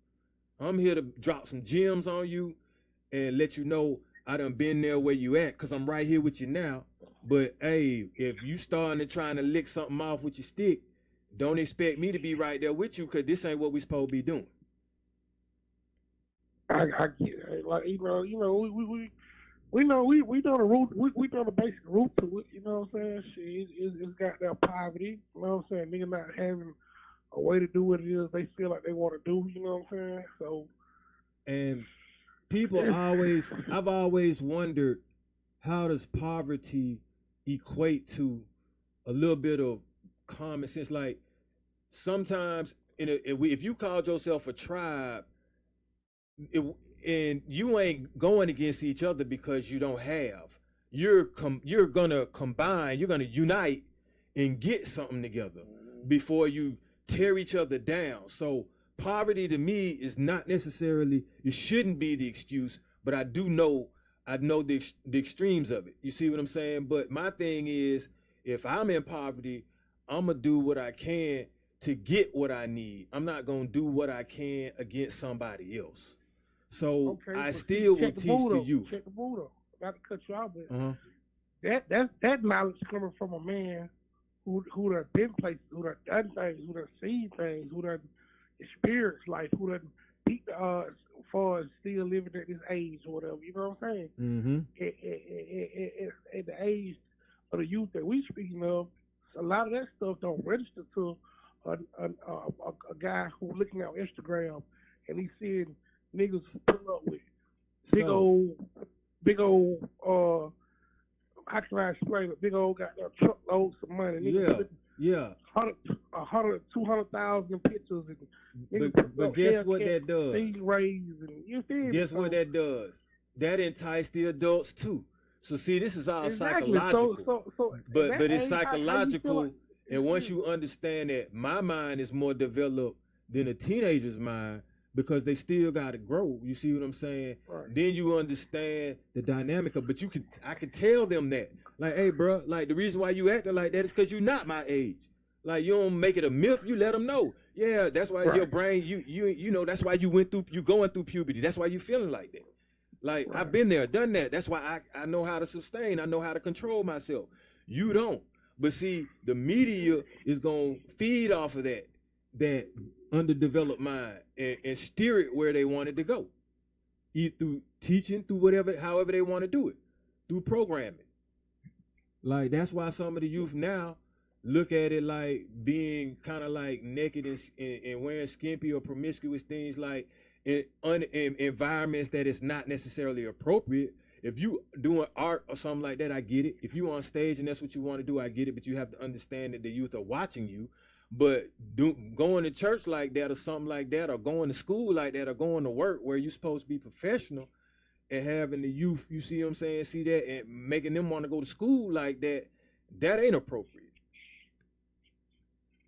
[SPEAKER 2] I'm here to drop some gems on you and let you know I done been there where you at, because I'm right here with you now. But hey, if you starting to trying to lick something off with your stick, don't expect me to be right there with you, because this ain't what we supposed to be doing.
[SPEAKER 4] I get it. Like, you know, we know we know the root, we know the basic root to it, you know what I'm saying? Shit, it's got that poverty, you know what I'm saying? Nigga not having a way to do what it is they feel like they want to do, you know what I'm saying? So,
[SPEAKER 2] and people I've always wondered, how does poverty equate to a little bit of common sense? Like, sometimes if you called yourself a tribe, and you ain't going against each other because you don't have. You're gonna combine. You're gonna unite and get something together before you tear each other down. So poverty to me is not necessarily. It shouldn't be the excuse, but I know the extremes of it. You see what I'm saying? But my thing is, if I'm in poverty, I'm gonna do what I can to get what I need. I'm not gonna do what I can against somebody else. So I still will teach the youth.
[SPEAKER 4] Check the boot up. Not to cut you out, but that knowledge coming from a man who done been places, who done done things, who done seen things, who done experienced life, who done beat the odds as far as still living at this age or whatever. You know what I'm saying? Mm-hmm. At the age of the youth that we speaking of, a lot of that stuff don't register to a guy who looking at Instagram and he's seeing niggas pull up with big old how can I explain it? Big old goddamn truckloads of money. Niggas $100,000, 200,000 pictures and
[SPEAKER 2] but guess what that does?
[SPEAKER 4] And, you feel
[SPEAKER 2] guess what that does? That entices the adults too. So see, this is all
[SPEAKER 4] exactly.
[SPEAKER 2] psychological.
[SPEAKER 4] So
[SPEAKER 2] but it's
[SPEAKER 4] age,
[SPEAKER 2] psychological.
[SPEAKER 4] like,
[SPEAKER 2] and once you understand that my mind is more developed than a teenager's mind because they still got to grow. You see what I'm saying?
[SPEAKER 4] Right.
[SPEAKER 2] Then you understand the dynamic of, but I could tell them that. Like, hey, bro, like the reason why you acting like that is because you're not my age. Like, you don't make it a myth. You let them know. Yeah, that's why your brain, you know, that's why you going through puberty. That's why you feeling like that. Like, I've been there, done that. That's why I know how to sustain. I know how to control myself. You don't. But see, the media is going to feed off of that underdeveloped mind and steer it where they want it to go. Either through teaching, through whatever, however they want to do it, through programming. Like, that's why some of the youth now look at it like being kind of like naked and wearing skimpy or promiscuous things, like in environments that is not necessarily appropriate. If you doing art or something like that, I get it. If you on stage and that's what you want to do, I get it. But you have to understand that the youth are watching you. But going to church like that or something like that, or going to school like that, or going to work where you're supposed to be professional, and having the youth, you see what I'm saying, see that, and making them want to go to school like that, that ain't appropriate.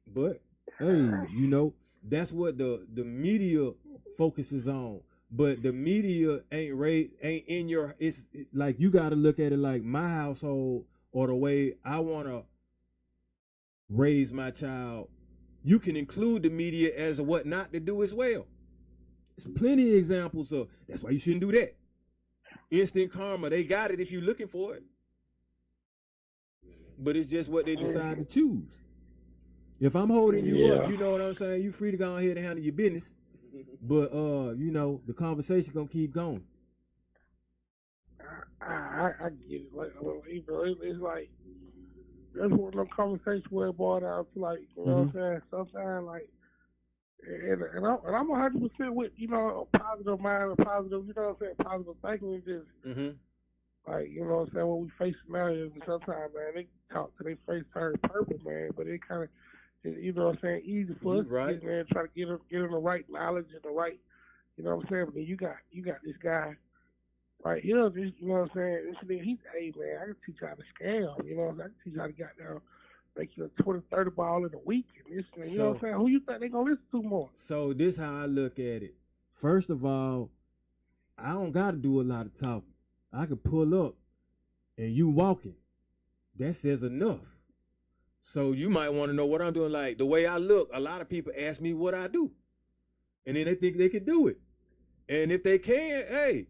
[SPEAKER 2] But hey, you know, that's what the media focuses on. But the media ain't in your, it's like, you got to look at it like my household or the way I want to raise my child. You can include the media as what not to do as well. There's plenty of examples of, that's why you shouldn't do that. Instant karma, they got it if you're looking for it. But it's just what they decide to choose. If I'm holding you up, you know what I'm saying, you free to go ahead and handle your business. But you know, the conversation gonna keep going.
[SPEAKER 4] I get it. Like, you know, it's like, that's one of those conversations where it boiled down to, like, you know what I'm saying, sometimes, like, and I'm 100% with, you know, a positive mind, a positive, you know what I'm saying, positive thinking. It's just like, you know what I'm saying, when we face scenarios, and sometimes, man, they talk to their face turn purple, man, but it kind of, you know what I'm saying, easy for us to get in there and try to get them the right knowledge and the right, you know what I'm saying, but then you got this guy right here, this, you know what I'm saying, this nigga, he's, hey, man, I can teach you how to scam, you know what I'm saying, I can teach you how to get down, make you a 20-30 ball in a week, and this, and, you know what I'm saying, who you think they gonna listen to more? So
[SPEAKER 2] this how I look at it. First of all, I don't got to do a lot of talking. I can pull up and you walking. That says enough. So you might want to know what I'm doing. Like, the way I look, a lot of people ask me what I do. And then they think they can do it. And if they can, hey,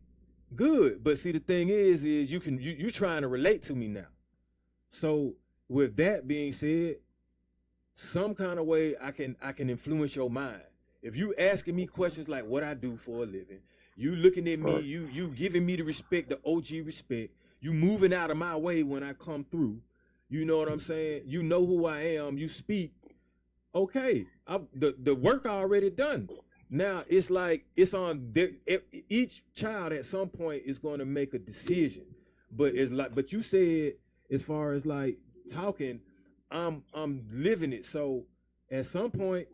[SPEAKER 2] good. But see, the thing is you trying to relate to me now. So with that being said, some kind of way I can influence your mind. If you asking me questions like what I do for a living, you looking at me, you giving me the respect, the OG respect, you moving out of my way when I come through. You know what I'm saying? You know who I am. You speak. Okay, the work already done. Now it's like it's on each child at some point is going to make a decision. But it's like, but you said as far as like talking, I'm living it. So at some point,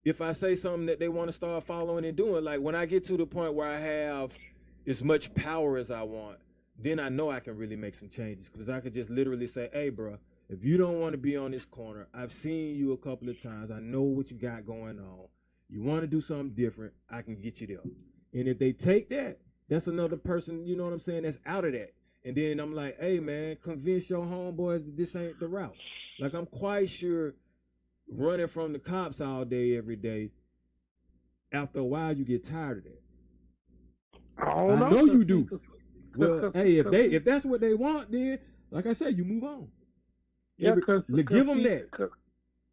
[SPEAKER 2] if I say something that they want to start following and doing, like when I get to the point where I have as much power as I want, then I know I can really make some changes, because I could just literally say, hey, bro, if you don't want to be on this corner, I've seen you a couple of times. I know what you got going on. You want to do something different, I can get you there. And if they take that, that's another person, you know what I'm saying, that's out of that. And then I'm like, hey, man, convince your homeboys that this ain't the route. Like, I'm quite sure running from the cops all day, every day, after a while, you get tired of that. I know you do. Well, hey, if that's what they want, then, like I said, you move on.
[SPEAKER 4] Yeah,
[SPEAKER 2] give them that.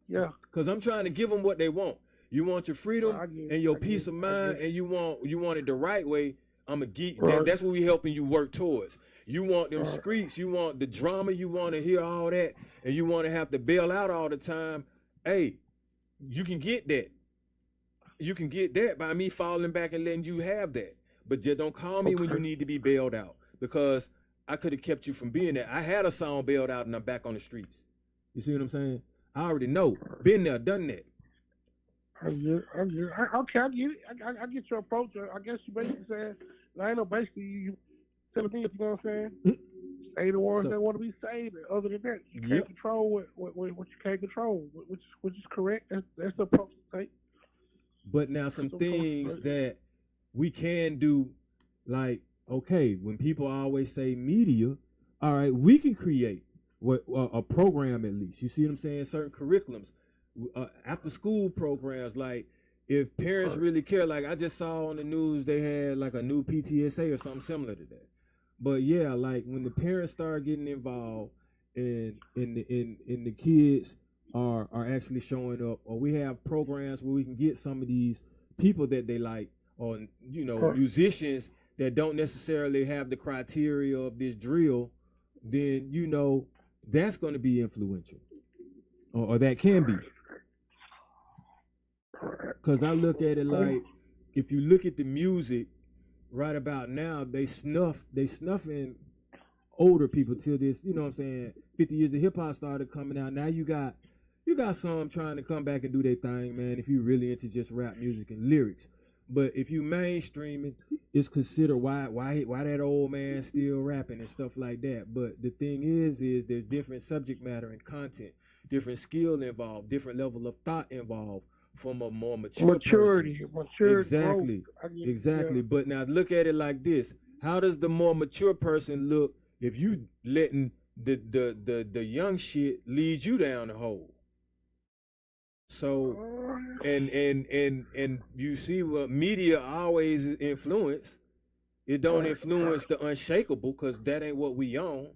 [SPEAKER 4] Yeah.
[SPEAKER 2] Because I'm trying to give them what they want. You want your freedom and your peace of mind, and you want it the right way. I'm a geek. That's what we helping you work towards. You want them streets, you want the drama, you want to hear all that, and you want to have to bail out all the time. Hey, you can get that. You can get that by me falling back and letting you have that. But just don't call me when you need to be bailed out, because I could have kept you from being there. I had a song bailed out and I'm back on the streets. You see what I'm saying? I already know. Been there, done that.
[SPEAKER 4] I get it. I get it. I get your approach. I guess you basically said, I know basically telling me, you know what I'm saying? Say the ones that want to be saved. And other than that, you can't control what you can't control, which is correct. That's the approach to take.
[SPEAKER 2] But now some things that we can do, like, okay, when people always say media, all right, we can create a program at least. You see what I'm saying? Certain curriculums, after school programs, like if parents really care, like I just saw on the news they had like a new PTSA or something similar to that. But yeah, like when the parents start getting involved and the kids are actually showing up, or we have programs where we can get some of these people that they like, or musicians that don't necessarily have the criteria of this drill, then that's going to be influential, or that can be. Because I look at it like, if you look at the music right about now, they snuffing older people till this, 50 years of hip hop started coming out. Now you got some trying to come back and do their thing, man, if you really into just rap music and lyrics. But if you mainstreaming, it's considered why that old man still rapping and stuff like that. But the thing is there's different subject matter and content, different skill involved, different level of thought involved from a more maturity. Exactly. Yeah. But now look at it like this. How does the more mature person look if you letting the young shit lead you down the hole? So, and you see what media always influence. It don't influence the unshakable, because that ain't what we own.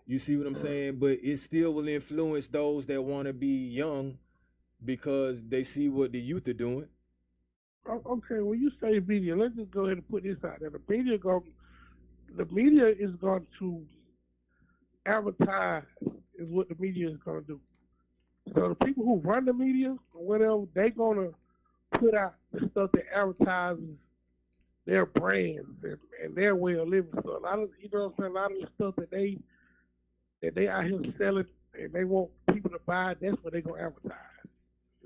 [SPEAKER 2] You see what I'm saying? But it still will influence those that want to be young because they see what the youth are doing.
[SPEAKER 4] Okay, when you say media, let's just go ahead and put this out there. The media is going to advertise is what the media is going to do. So the people who run the media or whatever, they're gonna put out the stuff that advertises their brands and their way of living. So a lot of a lot of the stuff that they out here selling and they want people to buy, that's what they're gonna advertise.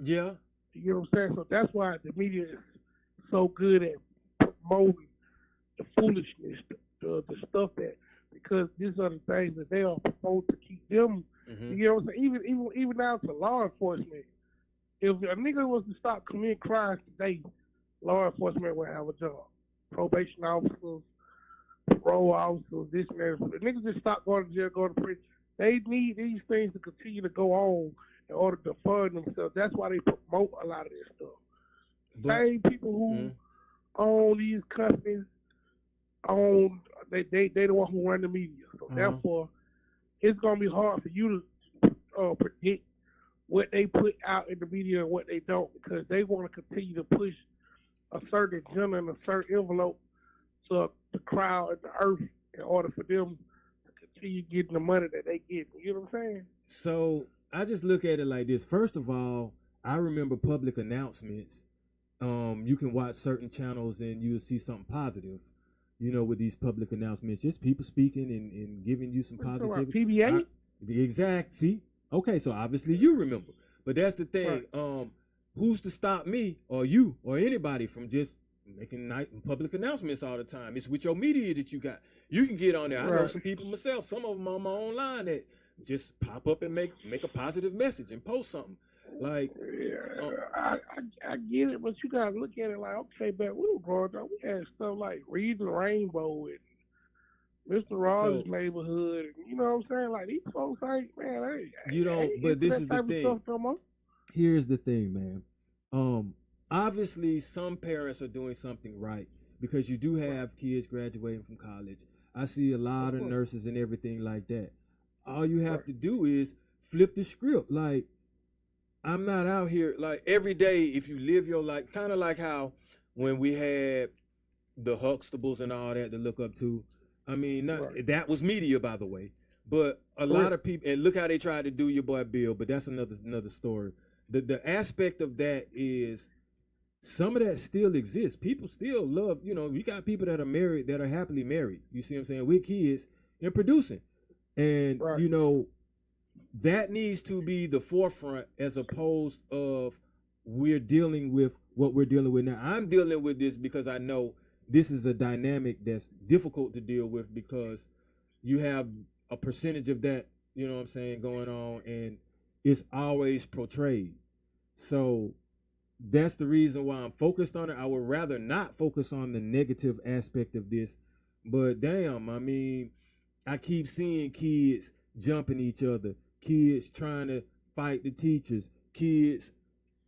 [SPEAKER 2] Yeah.
[SPEAKER 4] You know what I'm saying? So that's why the media is so good at promoting the foolishness, the stuff that, because these are the things that they are supposed to keep them. Mm-hmm. You know what I'm saying? Even down to law enforcement. If a nigga was to stop committing crimes today, law enforcement would have a job. Probation officers, parole officers, this and that. If niggas just stop going to jail, going to prison, they need these things to continue to go on in order to fund themselves. That's why they promote a lot of this stuff. Same people who own these companies they the one who run the media. So therefore, it's gonna be hard for you to predict what they put out in the media and what they don't, because they want to continue to push a certain agenda and a certain envelope to the crowd and the earth in order for them to continue getting the money that they get. You know what I'm saying?
[SPEAKER 2] So I just look at it like this. First of all, I remember public announcements. You can watch certain channels and you'll see something positive, with these public announcements, just people speaking and giving you some positivity.
[SPEAKER 4] PBA?
[SPEAKER 2] Exact. See? Okay, so obviously you remember. But that's the thing. Right. Who's to stop me or you or anybody from just making public announcements all the time? It's with your media that you got. You can get on there. I know some people myself, some of them on my own line, that just pop up and make a positive message and post something. Like,
[SPEAKER 4] I get it, but you gotta look at it like, okay, but we were growing up, we had stuff like Reading the Rainbow and Mr. Rogers' Neighborhood, and you know what I'm saying? Like, these folks ain't, man,
[SPEAKER 2] but this is the thing. Here's the thing, man. Obviously, some parents are doing something right, because you do have kids graduating from college. I see a lot of nurses and everything like that. All you have to do is flip the script. Like, I'm not out here, like, every day, if you live your life, kind of like how when we had the Huxtables and all that to look up to. I mean, that was media, by the way. But a lot of people, and look how they tried to do your boy Bill, but that's another story. The aspect of that is some of that still exists. People still love, you got people that are married, that are happily married. You see what I'm saying? With kids and producing. And, that needs to be the forefront, as opposed of we're dealing with what we're dealing with now. I'm dealing with this because I know this is a dynamic that's difficult to deal with because you have a percentage of that, you know what I'm saying, going on, and it's always portrayed. So that's the reason why I'm focused on it. I would rather not focus on the negative aspect of this, but damn, I mean, I keep seeing kids jumping each other, kids trying to fight the teachers, kids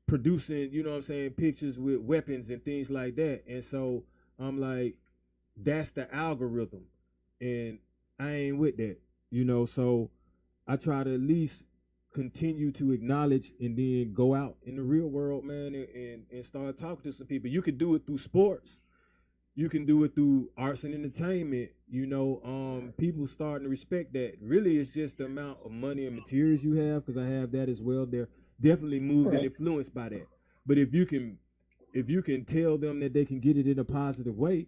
[SPEAKER 2] producing, you know what I'm saying, pictures with weapons and things like that. And so I'm like, that's the algorithm, and I ain't with that, you know. So I try to at least continue to acknowledge and then go out in the real world, man, and start talking to some people. You can do it through sports. You can do it through arts and entertainment, you know. People starting to respect that. Really, it's just the amount of money and materials you have, because I have that as well. They're definitely moved and influenced by that. But if you can tell them that they can get it in a positive way,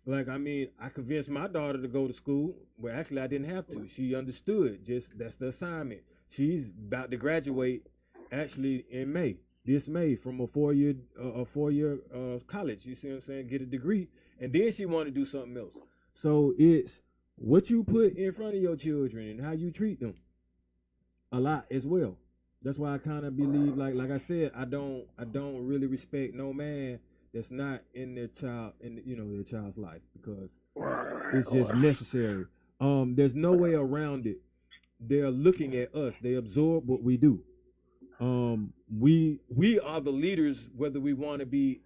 [SPEAKER 2] like, I mean, I convinced my daughter to go to school. Well, actually, I didn't have to. She understood. Just that's the assignment. She's about to graduate, actually, in May. This May, from a four-year college. You see what I'm saying? Get a degree, and then she want to do something else. So it's what you put in front of your children and how you treat them a lot as well. That's why I kind of believe, like I said, I don't really respect no man that's not in their child's life, because it's just necessary. There's no way around it. They're looking at us. They absorb what we do. We are the leaders, whether we want to be,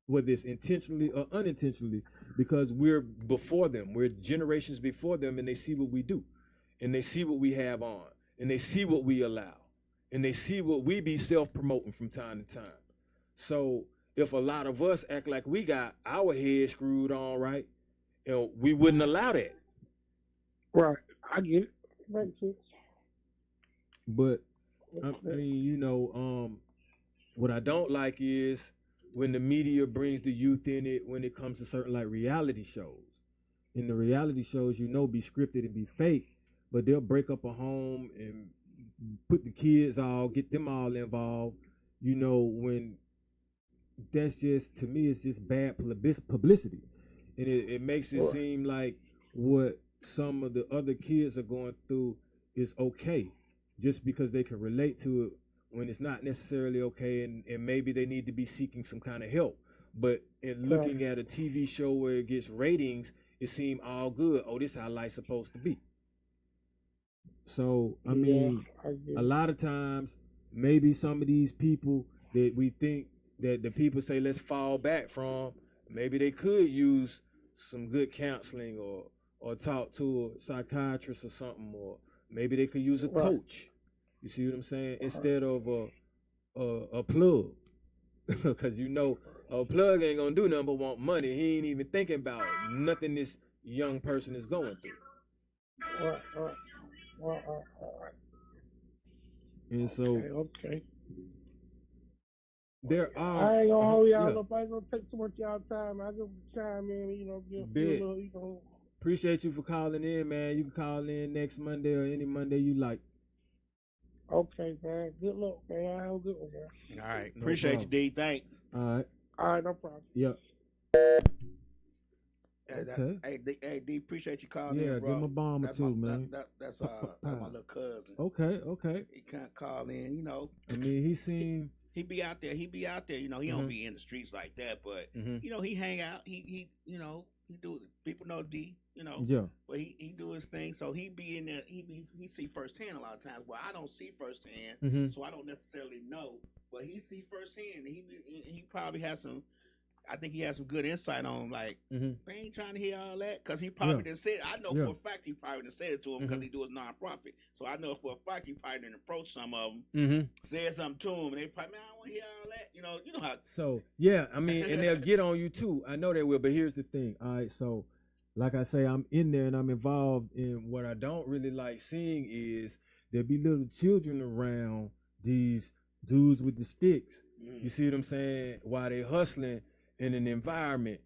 [SPEAKER 2] whether it's intentionally or unintentionally, because we're before them. We're generations before them, and they see what we do, and they see what we have on, and they see what we allow, and they see what we be self-promoting from time to time. So if a lot of us act like we got our head screwed on right, we wouldn't allow that.
[SPEAKER 4] Right, I get it. Makes sense.
[SPEAKER 2] But I mean, you know, what I don't like is when the media brings the youth in it when it comes to certain like reality shows. In the reality shows, you know, be scripted and be fake, but they'll break up a home and put the kids get them all involved. You know, when that's just, to me, it's just bad publicity, and it makes it seem like what some of the other kids are going through is okay, just because they can relate to it, when it's not necessarily okay, and maybe they need to be seeking some kind of help. But in looking at a TV show where it gets ratings, it seems all good. Oh, this is how life's supposed to be. So, I mean, a lot of times, maybe some of these people that we think that the people say let's fall back from, maybe they could use some good counseling or talk to a psychiatrist or something, or maybe they could use a coach. You see what I'm saying? Instead of a plug. Because you know, a plug ain't gonna do nothing but want money. He ain't even thinking about nothing this young person is going through.
[SPEAKER 4] Right.
[SPEAKER 2] And so,
[SPEAKER 4] okay.
[SPEAKER 2] There are.
[SPEAKER 4] I ain't gonna hold y'all up. I ain't gonna take too much of y'all time. I just chime in, you know,
[SPEAKER 2] Appreciate you for calling in, man. You can call in next Monday or any Monday you like.
[SPEAKER 4] Okay, man. Good luck, man. I have a good one, man.
[SPEAKER 3] All right. Appreciate you, D. Thanks.
[SPEAKER 2] All
[SPEAKER 4] right, no problem.
[SPEAKER 2] Yep.
[SPEAKER 3] Okay. Hey, D, appreciate you calling in, bro.
[SPEAKER 2] Yeah, give him a bomb or two, man.
[SPEAKER 3] That's my little cousin.
[SPEAKER 2] Okay.
[SPEAKER 3] He can't call in, you know.
[SPEAKER 2] I mean,
[SPEAKER 3] he be out there, you know. He don't be in the streets like that, but you know, he hang out. He you know, he do. People know D, you know.
[SPEAKER 2] Yeah.
[SPEAKER 3] But he do his thing, so he be in there. He see firsthand a lot of times. Well, I don't see firsthand, so I don't necessarily know. But he see firsthand. He probably has some. I think he has some good insight on, like, they ain't trying to hear all that, because he probably didn't say it. I know for a fact he probably didn't say it to him because he do his nonprofit. So I know for a fact he probably didn't approach some of them, said something to him, and they probably, man, I don't want to hear all that. You know how.
[SPEAKER 2] So, yeah, I mean, and they'll get on you too. I know they will, but here's the thing. All right, so, like I say, I'm in there and I'm involved in what I don't really like seeing is there'll be little children around these dudes with the sticks. You see what I'm saying? While they hustling in an environment,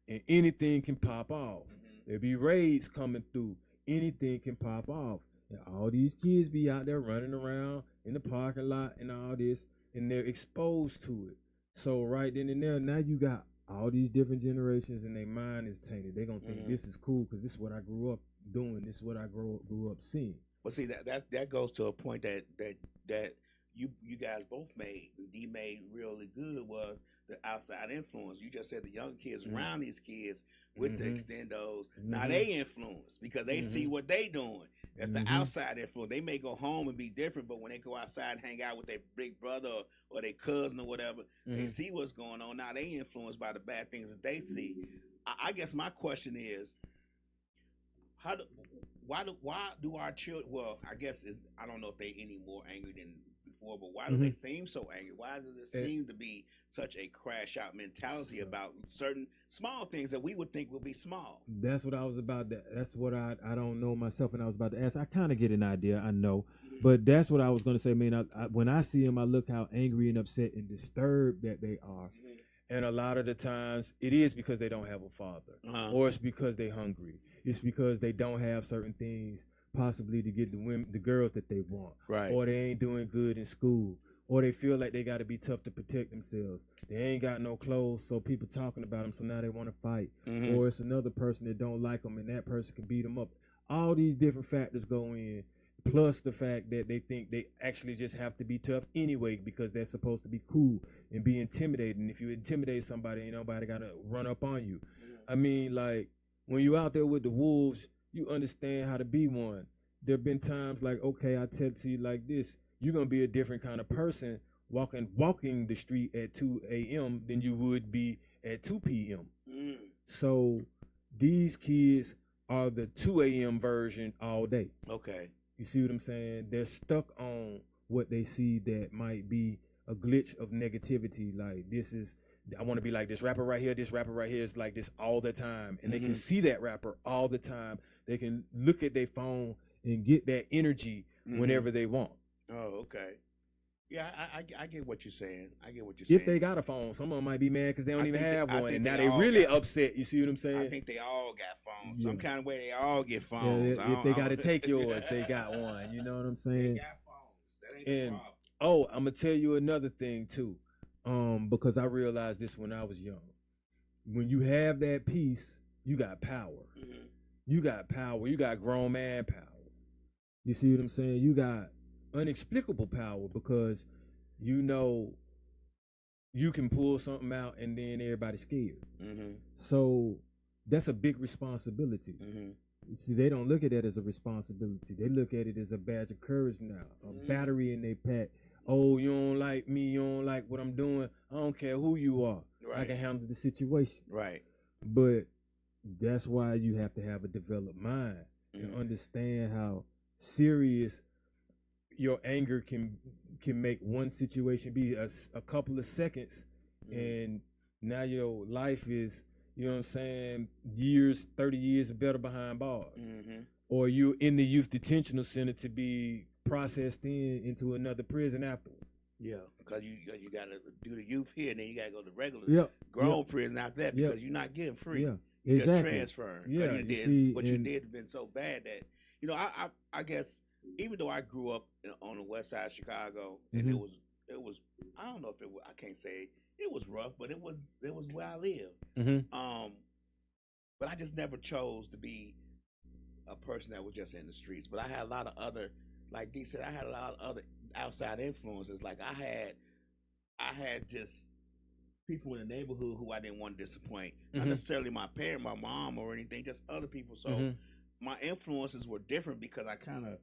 [SPEAKER 2] and anything can pop off. There'll be raids coming through. Anything can pop off. And all these kids be out there running around in the parking lot and all this, and they're exposed to it. So right then and there, now you got all these different generations and their mind is tainted. They're gonna think this is cool because this is what I grew up doing. This is what I grew up seeing.
[SPEAKER 3] Well, see that goes to a point that you guys both made. D made really good was the outside influence. You just said the young kids around these kids with the extendos. Now they influence because they see what they doing. That's the outside influence. They may go home and be different, but when they go outside and hang out with their big brother or their cousin or whatever, they see what's going on. Now they influenced by the bad things that they see. I guess my question is, why do our children? Well, I guess I don't know if they any more angry than before, but why do they seem so angry? Why does it seem to be such a crash out mentality about certain small things that we would think would be small?
[SPEAKER 2] That's what I was about. That's what I don't know myself, and I was about to ask. I kind of get an idea, I know, but that's what I was going to say. Man, when I see them, I look how angry and upset and disturbed that they are. And a lot of the times it is because they don't have a father, or it's because they're hungry. It's because they don't have certain things possibly to get the girls that they want,
[SPEAKER 3] right?
[SPEAKER 2] Or they ain't doing good in school, or they feel like they got to be tough to protect themselves. They ain't got no clothes, so people talking about them, so now they want to fight. Or it's another person that don't like them, and that person can beat them up. All these different factors go in, plus the fact that they think they actually just have to be tough anyway because they're supposed to be cool and be intimidating. If you intimidate somebody, ain't nobody got to run up on you. I mean, like, when you out there with the wolves, you understand how to be one. There have been times like, okay, I tell to you like this, you're going to be a different kind of person walking the street at 2 a.m. than you would be at 2 p.m. So these kids are the 2 a.m. version all day.
[SPEAKER 3] Okay.
[SPEAKER 2] You see what I'm saying? They're stuck on what they see that might be a glitch of negativity. Like, I want to be like this rapper right here. This rapper right here is like this all the time. And they can see that rapper all the time. They can look at their phone and get that energy whenever they want.
[SPEAKER 3] Oh, okay. Yeah, I get what you're saying.
[SPEAKER 2] If they got a phone, some of them might be mad because they don't even have one. And now they really upset. You see what I'm saying?
[SPEAKER 3] I think they all got phones. Some kind of way they all get phones.
[SPEAKER 2] Yeah, if they got to take yours, they got one. You know what I'm saying?
[SPEAKER 3] They got phones. That ain't the problem.
[SPEAKER 2] Oh, I'm going to tell you another thing, too. Because I realized this when I was young. When you have that peace, you got power. You got power. You got grown man power. You see what I'm saying? You got unexplicable power because you know you can pull something out and then everybody's scared. So that's a big responsibility. You see, they don't look at that as a responsibility. They look at it as a badge of courage now, a battery in their pack. Oh, you don't like me, you don't like what I'm doing. I don't care who you are. Right. I can handle the situation.
[SPEAKER 3] Right.
[SPEAKER 2] But that's why you have to have a developed mind and understand how serious your anger can make one situation be a couple of seconds, and now your life is, you know what I'm saying, 30 years better behind bars. Or you're in the youth detention center to be processed into another prison afterwards.
[SPEAKER 3] Yeah, because you got to do the youth here, and then you got to go to regular grown prison after that because you're not getting free.
[SPEAKER 2] Yeah,
[SPEAKER 3] you're
[SPEAKER 2] exactly.
[SPEAKER 3] just transferring.
[SPEAKER 2] Yeah,
[SPEAKER 3] you did has been so bad that, you know, I guess even though I grew up on the west side of Chicago, and it was I don't know if it was, I can't say it was rough, but it was where I lived. But I just never chose to be a person that was just in the streets. But I had a lot of other, like Dee said, I had a lot of other outside influences. Like I had just people in the neighborhood who I didn't want to disappoint. Not necessarily my parent, my mom, or anything, just other people. So my influences were different because I kind of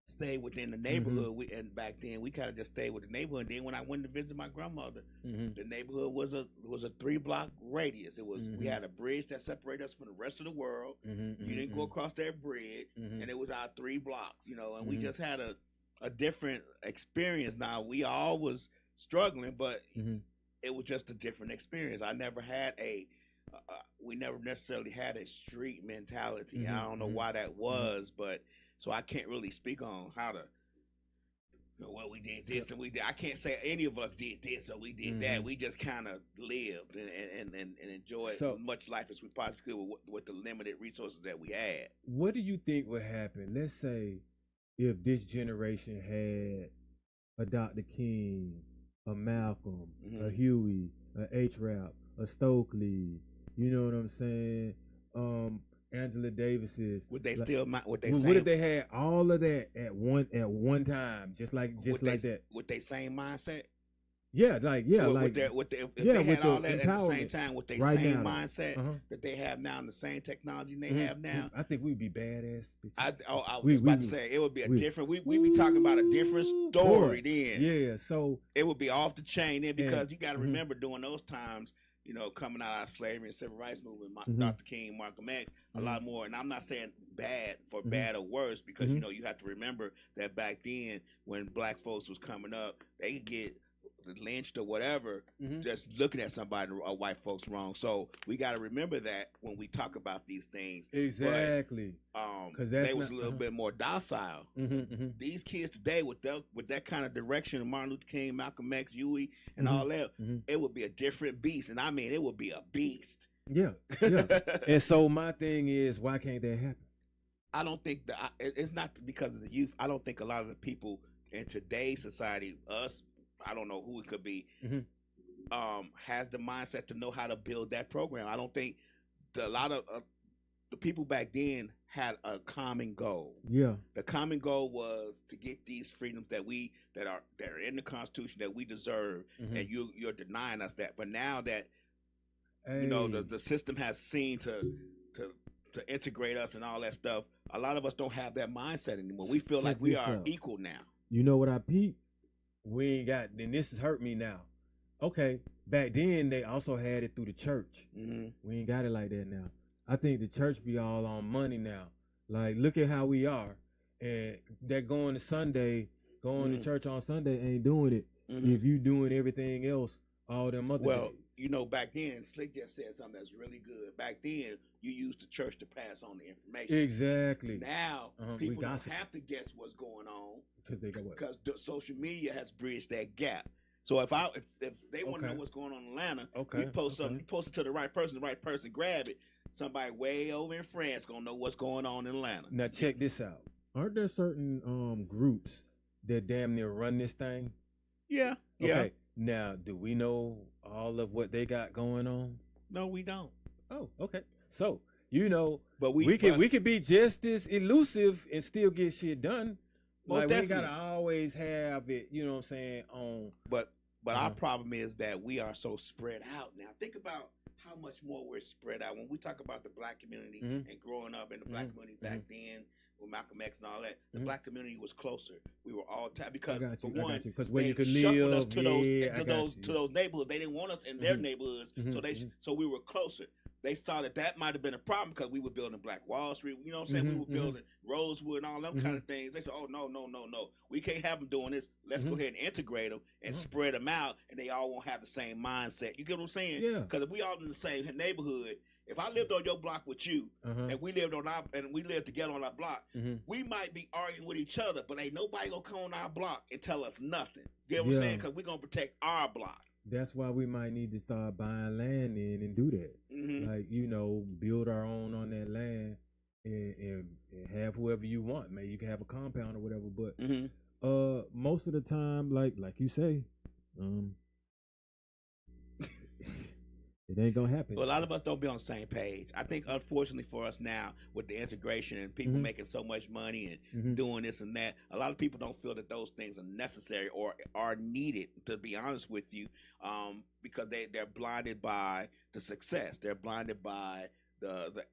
[SPEAKER 3] stayed within the neighborhood. And back then we kind of just stayed with the neighborhood. And then when I went to visit my grandmother, the neighborhood was a 3-block radius. It was we had a bridge that separated us from the rest of the world. You didn't go across that bridge, and it was our 3 blocks, you know. And we just had a different experience. Now we all was struggling, but it was just a different experience. I never had we never necessarily had a street mentality. I don't know why that was, but so I can't really speak on how to, you know, well, we did this and we did. I can't say any of us did this or we did that. We just kind of lived and enjoyed as much life as we possibly could with the limited resources that we had.
[SPEAKER 2] What do you think would happen? Let's say if this generation had a Dr. King, a Malcolm, a Huey, a H-Rap, a Stokely. You know what I'm saying? Angela Davis's.
[SPEAKER 3] Would they
[SPEAKER 2] like,
[SPEAKER 3] still? Would they?
[SPEAKER 2] What if they had all of that at one time, just like that?
[SPEAKER 3] With their same mindset.
[SPEAKER 2] Yeah, like if they had all that at the same time with their same mindset that they have now and the same technology they have now, I think we'd be badass.
[SPEAKER 3] I was about to say it would be a different. We be talking about a different story then.
[SPEAKER 2] Yeah, so
[SPEAKER 3] it would be off the chain then because you got to remember during those times, you know, coming out of slavery and civil rights movement, Dr. King, Malcolm X, a lot more. And I'm not saying bad for bad or worse because you know you have to remember that back then when black folks was coming up, they could get lynched or whatever, just looking at somebody or white folks wrong. So we got to remember that when we talk about these things.
[SPEAKER 2] Exactly.
[SPEAKER 3] Because they was a little bit more docile. These kids today, with that kind of direction of Martin Luther King, Malcolm X, Huey, and all that, it would be a different beast. And I mean, it would be a beast.
[SPEAKER 2] Yeah. And so my thing is, why can't that happen?
[SPEAKER 3] I don't think that it's not because of the youth. I don't think a lot of the people in today's society, us, I don't know who it could be, has the mindset to know how to build that program. I don't think a lot of the people back then had a common goal.
[SPEAKER 2] Yeah. The
[SPEAKER 3] common goal was to get these freedoms that are in the Constitution that we deserve, and you're denying us that. But now that you know the system has seen to integrate us and all that stuff, a lot of us don't have that mindset anymore. We feel like we are equal now.
[SPEAKER 2] You know what I peep? We ain't got, then this has hurt me now. Okay, back then they also had it through the church. We ain't got it like that now. I think the church be all on money now. Like, look at how we are. And that going to church on Sunday ain't doing it. If you doing everything else all them other days.
[SPEAKER 3] You know, back then, Slick just said something that's really good. Back then, you used the church to pass on the information.
[SPEAKER 2] Exactly.
[SPEAKER 3] Now, people don't have to guess what's going on because social media has bridged that gap. So if they want to know what's going on in Atlanta, you post something, you post it to the right person grab it. Somebody way over in France gonna know what's going on in Atlanta.
[SPEAKER 2] Now check this out. Aren't there certain groups that damn near run this thing?
[SPEAKER 3] Yeah.
[SPEAKER 2] Okay. Now, do we know all of what they got going on?
[SPEAKER 3] No, we don't.
[SPEAKER 2] Oh, okay. So, you know,
[SPEAKER 3] but
[SPEAKER 2] we could be just as elusive and still get shit done. Like, we gotta always have it, you know what I'm saying, on.
[SPEAKER 3] But our problem is that we are so spread out now. Think about how much more we're spread out. When we talk about the black community and growing up in the black community back then, with Malcolm X and all that, the black community was closer. We were all tight because for one,
[SPEAKER 2] because where you could
[SPEAKER 3] live, us to those neighborhoods. They didn't want us in their neighborhoods, so we were closer. They saw that might have been a problem because we were building Black Wall Street. You know what I'm saying? We were building Rosewood and all them kind of things. They said, "Oh no, we can't have them doing this. Let's go ahead and integrate them and spread them out, and they all won't have the same mindset." You get what I'm saying?
[SPEAKER 2] Yeah.
[SPEAKER 3] Because if we all in the same neighborhood. If I lived on your block with you, and we lived together on our block, we might be arguing with each other, but ain't nobody gonna come on our block and tell us nothing. You get what I'm saying? Because we're gonna protect our block.
[SPEAKER 2] That's why we might need to start buying land in and do that. Like, you know, build our own on that land and have whoever you want. Maybe you can have a compound or whatever, but most of the time, like you say, it ain't gonna happen.
[SPEAKER 3] Well, a lot of us don't be on the same page. I think, unfortunately for us now, with the integration and people making so much money and doing this and that, a lot of people don't feel that those things are necessary or are needed, to be honest with you, because they're blinded by the success. They're blinded by the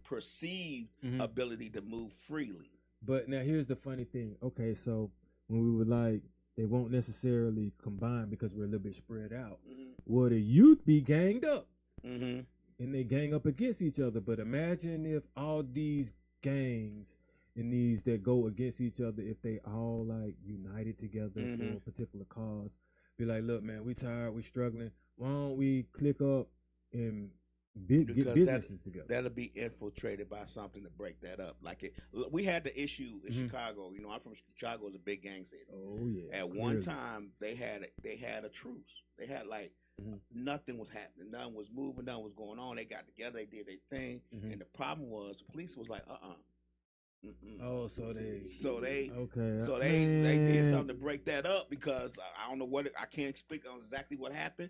[SPEAKER 3] perceived ability to move freely.
[SPEAKER 2] But now here's the funny thing. Okay, so when we were like, they won't necessarily combine because we're a little bit spread out. Well, the youth be ganged up, and they gang up against each other. But imagine if all these gangs and these that go against each other, if they all like united together for a particular cause, be like, look, man, we tired, we struggling. Why don't we click up and get businesses together?
[SPEAKER 3] That'll be infiltrated by something to break that up. We had the issue in Chicago. You know, I'm from Chicago. It's a big gang city.
[SPEAKER 2] Oh yeah.
[SPEAKER 3] At one time, they had a truce. They had nothing was happening. Nothing was moving. Nothing was going on. They got together. They did their thing. And the problem was the police was like,
[SPEAKER 2] Oh, so they
[SPEAKER 3] they did something to break that up because I don't know what I can't speak on exactly what happened,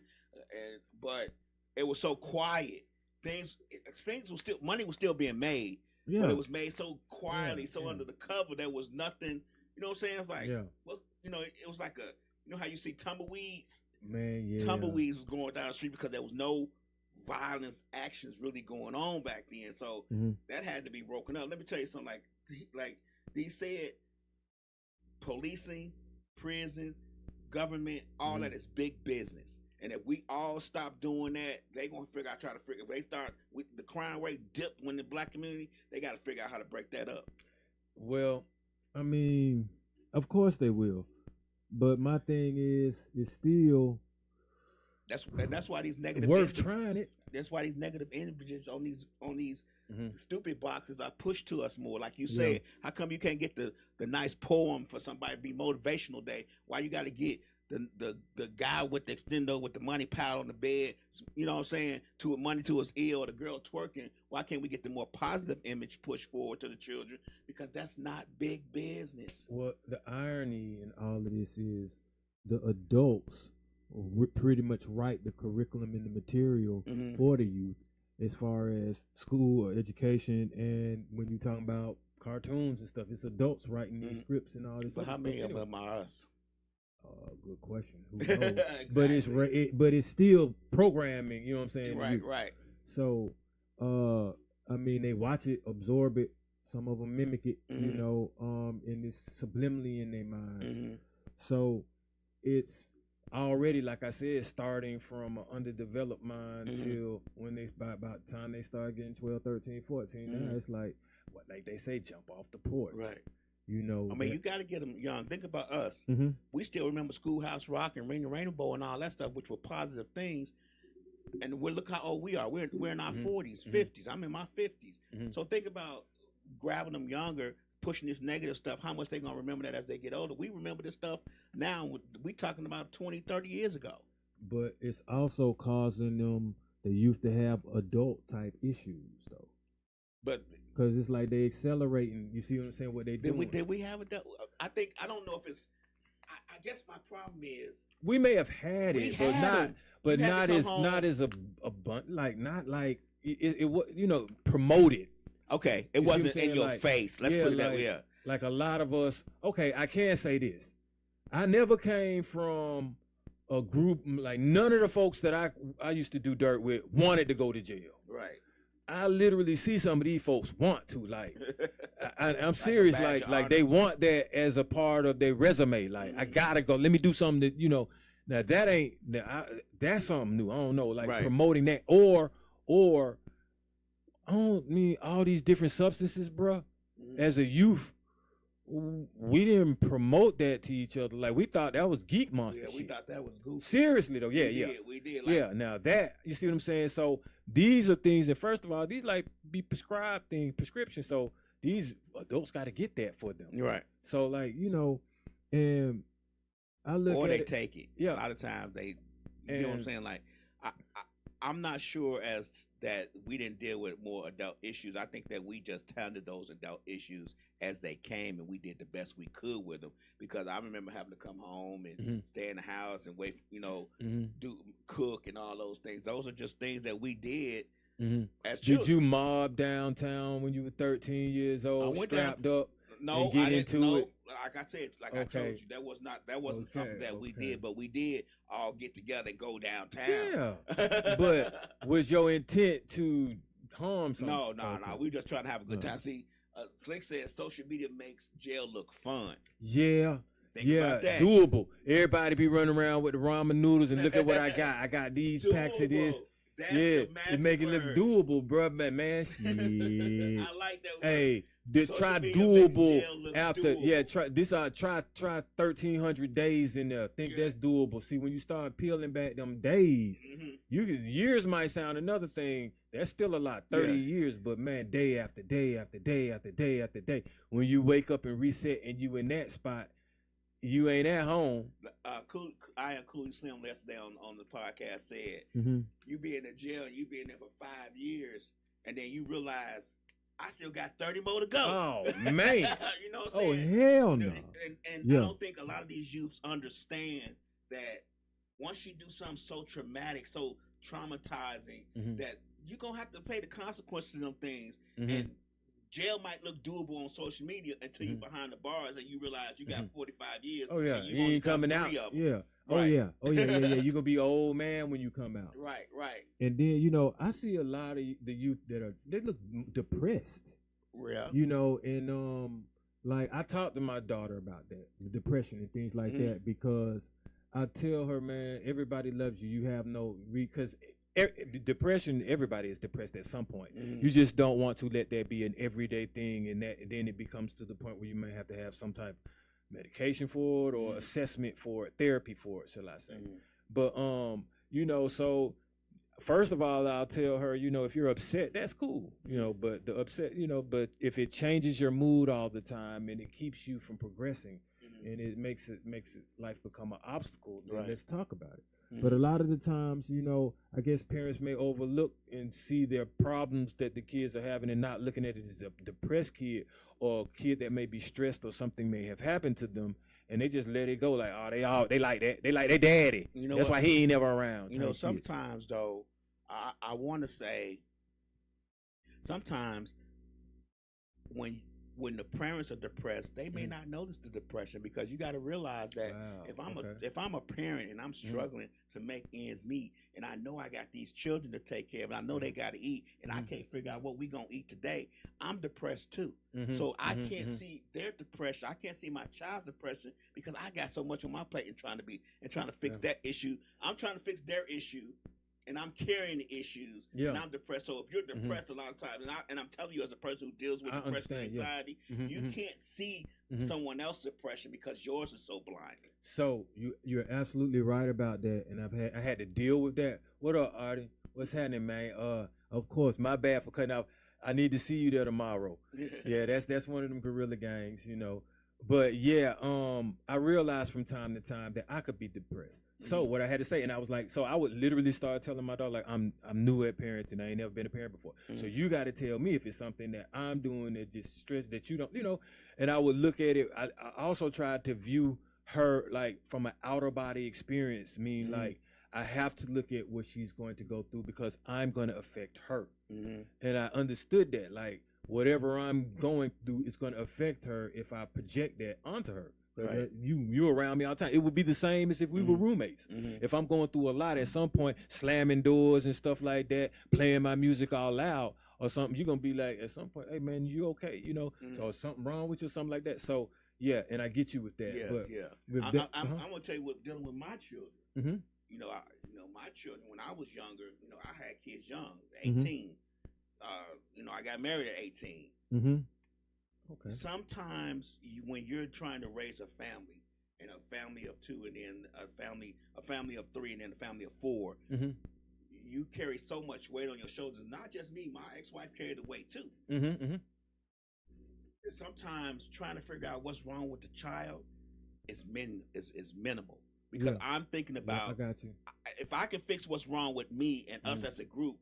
[SPEAKER 3] but it was so quiet. Things was still money was still being made, but it was made so quietly, under the cover. There was nothing. You know what I'm saying? It's like, well, you know, it was like how you see tumbleweeds.
[SPEAKER 2] Man, yeah.
[SPEAKER 3] Tumbleweeds was going down the street because there was no violence actions really going on back then. So that had to be broken up. Let me tell you something. Like they said, policing, prison, government, all that is big business. And if we all stop doing that, they gonna try to figure. If they start with the crime rate dipped when the black community, they got to figure out how to break that up.
[SPEAKER 2] Well, I mean, of course they will. But my thing is still
[SPEAKER 3] that's why these negative
[SPEAKER 2] worth trying it.
[SPEAKER 3] That's why these negative images on these stupid boxes are pushed to us more. Like you said, how come you can't get the nice poem for somebody to be motivational day? Why you got to get the guy with the extendo with the money pile on the bed? You know what I'm saying? To money to his ear, or the girl twerking. Why can't we get the more positive image pushed forward to the children? Because that's not big business.
[SPEAKER 2] Well, the irony in all of this is the adults pretty much write the curriculum and the material for the youth as far as school or education. And when you're talking about cartoons and stuff, it's adults writing these scripts and all this.
[SPEAKER 3] But how many of them are us?
[SPEAKER 2] Good question. Who knows?
[SPEAKER 3] Exactly.
[SPEAKER 2] But it's still programming. You know what I'm saying?
[SPEAKER 3] Right.
[SPEAKER 2] So, I mean, they watch it, absorb it. Some of them mimic it. You know, and it's subliminally in their minds. So, it's already, like I said, starting from an underdeveloped mind till when by the time they start getting 12, 13, 14. Now it's like they say, jump off the porch.
[SPEAKER 3] Right.
[SPEAKER 2] You know,
[SPEAKER 3] I mean, you got to get them young. Think about us. We still remember Schoolhouse Rock and Ring the Rainbow and all that stuff, which were positive things. And look how old we are. We're in our 40s, 50s. I'm in my 50s. So think about grabbing them younger, pushing this negative stuff, how much they're going to remember that as they get older. We remember this stuff now. We talking about 20, 30 years ago.
[SPEAKER 2] But it's also causing them, the youth, to have adult-type issues, though.
[SPEAKER 3] But
[SPEAKER 2] because it's like they accelerating. You see what I'm saying? What they doing?
[SPEAKER 3] Did we have it? I don't know if it's. I guess my problem is
[SPEAKER 2] we may have had it, but not as abundant. Like not like it was. You know, promoted.
[SPEAKER 3] Okay, it wasn't in your face. Let's put it that way.
[SPEAKER 2] Like a lot of us. Okay, I can say this. I never came from a group like none of the folks that I used to do dirt with wanted to go to jail.
[SPEAKER 3] Right.
[SPEAKER 2] I literally see some of these folks want to, like, I'm serious, like they want that as a part of their resume. Like, I gotta go. Let me do something that, you know. Now that ain't that's something new. I don't know, like promoting that or I don't mean all these different substances, bruh. As a youth, we didn't promote that to each other. Like we thought that was geek monster shit.
[SPEAKER 3] We thought that was goofy.
[SPEAKER 2] Seriously though,
[SPEAKER 3] we did.
[SPEAKER 2] Now that you see what I'm saying. So these are things that, first of all, these like be prescribed prescription. So these adults got to get that for them.
[SPEAKER 3] Right.
[SPEAKER 2] So like, you know, and I look
[SPEAKER 3] or
[SPEAKER 2] at
[SPEAKER 3] they
[SPEAKER 2] it,
[SPEAKER 3] take it.
[SPEAKER 2] Yeah.
[SPEAKER 3] A lot of times they, you know what I'm saying. Like I'm not sure as that we didn't deal with more adult issues. I think that we just handled those adult issues as they came, and we did the best we could with them. Because I remember having to come home and stay in the house and wait, you know, do cook and all those things. Those are just things that we did as children.
[SPEAKER 2] Did you mob downtown when you were 13 years old, strapped up?
[SPEAKER 3] No,
[SPEAKER 2] and get into it?
[SPEAKER 3] Like I said, I told you, that wasn't something that we did, but we did all get together and go downtown.
[SPEAKER 2] Yeah, but was your intent to harm someone?
[SPEAKER 3] No. We just trying to have a good time. See, Slick said social media makes jail look fun.
[SPEAKER 2] Yeah.
[SPEAKER 3] Think about that.
[SPEAKER 2] Doable. Everybody be running around with the ramen noodles and look at what I got. I got these packs of this.
[SPEAKER 3] That's
[SPEAKER 2] it make it look doable, bro. Man, shit.
[SPEAKER 3] I like that word.
[SPEAKER 2] Hey, try doable after doable. Try 1,300 days in there. Think that's doable. See, when you start peeling back them days, years might sound another thing. That's still a lot, 30 years, but man, day after day after day after day after day. When you wake up and reset and you in that spot, you ain't at home.
[SPEAKER 3] I am Cooley Slim yesterday on the podcast said, you be in the jail and you be in there for 5 years, and then you realize I still got 30 more to go.
[SPEAKER 2] Oh man.
[SPEAKER 3] You know what I'm saying?
[SPEAKER 2] Oh hell no.
[SPEAKER 3] And I don't think a lot of these youths understand that once you do something so traumatic, so traumatizing, that you're gonna have to pay the consequences of them things. And jail might look doable on social media until you're behind the bars and you realize you got 45 years.
[SPEAKER 2] Oh yeah,
[SPEAKER 3] and
[SPEAKER 2] you ain't coming out. Yeah.
[SPEAKER 3] Right.
[SPEAKER 2] Oh yeah. You're gonna be an old man when you come out.
[SPEAKER 3] Right.
[SPEAKER 2] And then I see a lot of the youth they look depressed.
[SPEAKER 3] Yeah.
[SPEAKER 2] And like I talked to my daughter about that, depression and things like that, because I tell her, man, everybody loves you. You have no because depression, everybody is depressed at some point. You just don't want to let that be an everyday thing, and then it becomes to the point where you may have to have some type of medication for it or assessment for it, therapy for it, shall I say. But so first of all, I'll tell her, if you're upset, that's cool, but the upset, but if it changes your mood all the time and it keeps you from progressing and it makes life become an obstacle, then let's talk about it. But a lot of the times, I guess parents may overlook and see their problems that the kids are having and not looking at it as a depressed kid or a kid that may be stressed or something may have happened to them, and they just let it go like, oh, they like that. They like their daddy. That's why he ain't never around.
[SPEAKER 3] Sometimes, though, I want to say sometimes when the parents are depressed, they may not notice the depression, because you got to realize that if I'm a parent and I'm struggling to make ends meet, and I know I got these children to take care of, and I know they got to eat, and I can't figure out what we gonna eat today, I'm depressed too. So I can't see their depression. I can't see my child's depression because I got so much on my plate and trying to fix that issue. I'm trying to fix their issue. And I'm carrying the issues, and I'm depressed. So if you're depressed a lot of times, and I'm telling you as a person who deals with depression and anxiety, you can't see someone else's depression because yours is so blinding.
[SPEAKER 2] So you're absolutely right about that, and I had to deal with that. What up, Artie? What's happening, man? Of course, my bad for cutting off. I need to see you there tomorrow. Yeah, that's one of them guerrilla gangs, But yeah, I realized from time to time that I could be depressed. So what I had to say, and I was like, so I would literally start telling my daughter, like, I'm new at parenting. I ain't never been a parent before. So you got to tell me if it's something that I'm doing that just stress that you don't, And I would look at it. I also tried to view her like from an outer body experience. Like I have to look at what she's going to go through because I'm going to affect her. And I understood that, like, whatever I'm going through is going to affect her if I project that onto her. Right. You around me all the time. It would be the same as if we were roommates. If I'm going through a lot at some point, slamming doors and stuff like that, playing my music all loud or something, you're going to be like, at some point, hey, man, you okay? So is something wrong with you or something like that? So, yeah, and I get you with that. I'm
[SPEAKER 3] going to tell you what, dealing with my children. My children, when I was younger, I had kids young, 18. I got married at 18. Okay. Sometimes when you're trying to raise a family, and a family of two, and then a family of three, and then a family of four, you carry so much weight on your shoulders. Not just me, my ex-wife carried the weight too. Sometimes trying to figure out what's wrong with the child is minimal. Because I'm thinking about,
[SPEAKER 2] I got you.
[SPEAKER 3] If I can fix what's wrong with me and us as a group,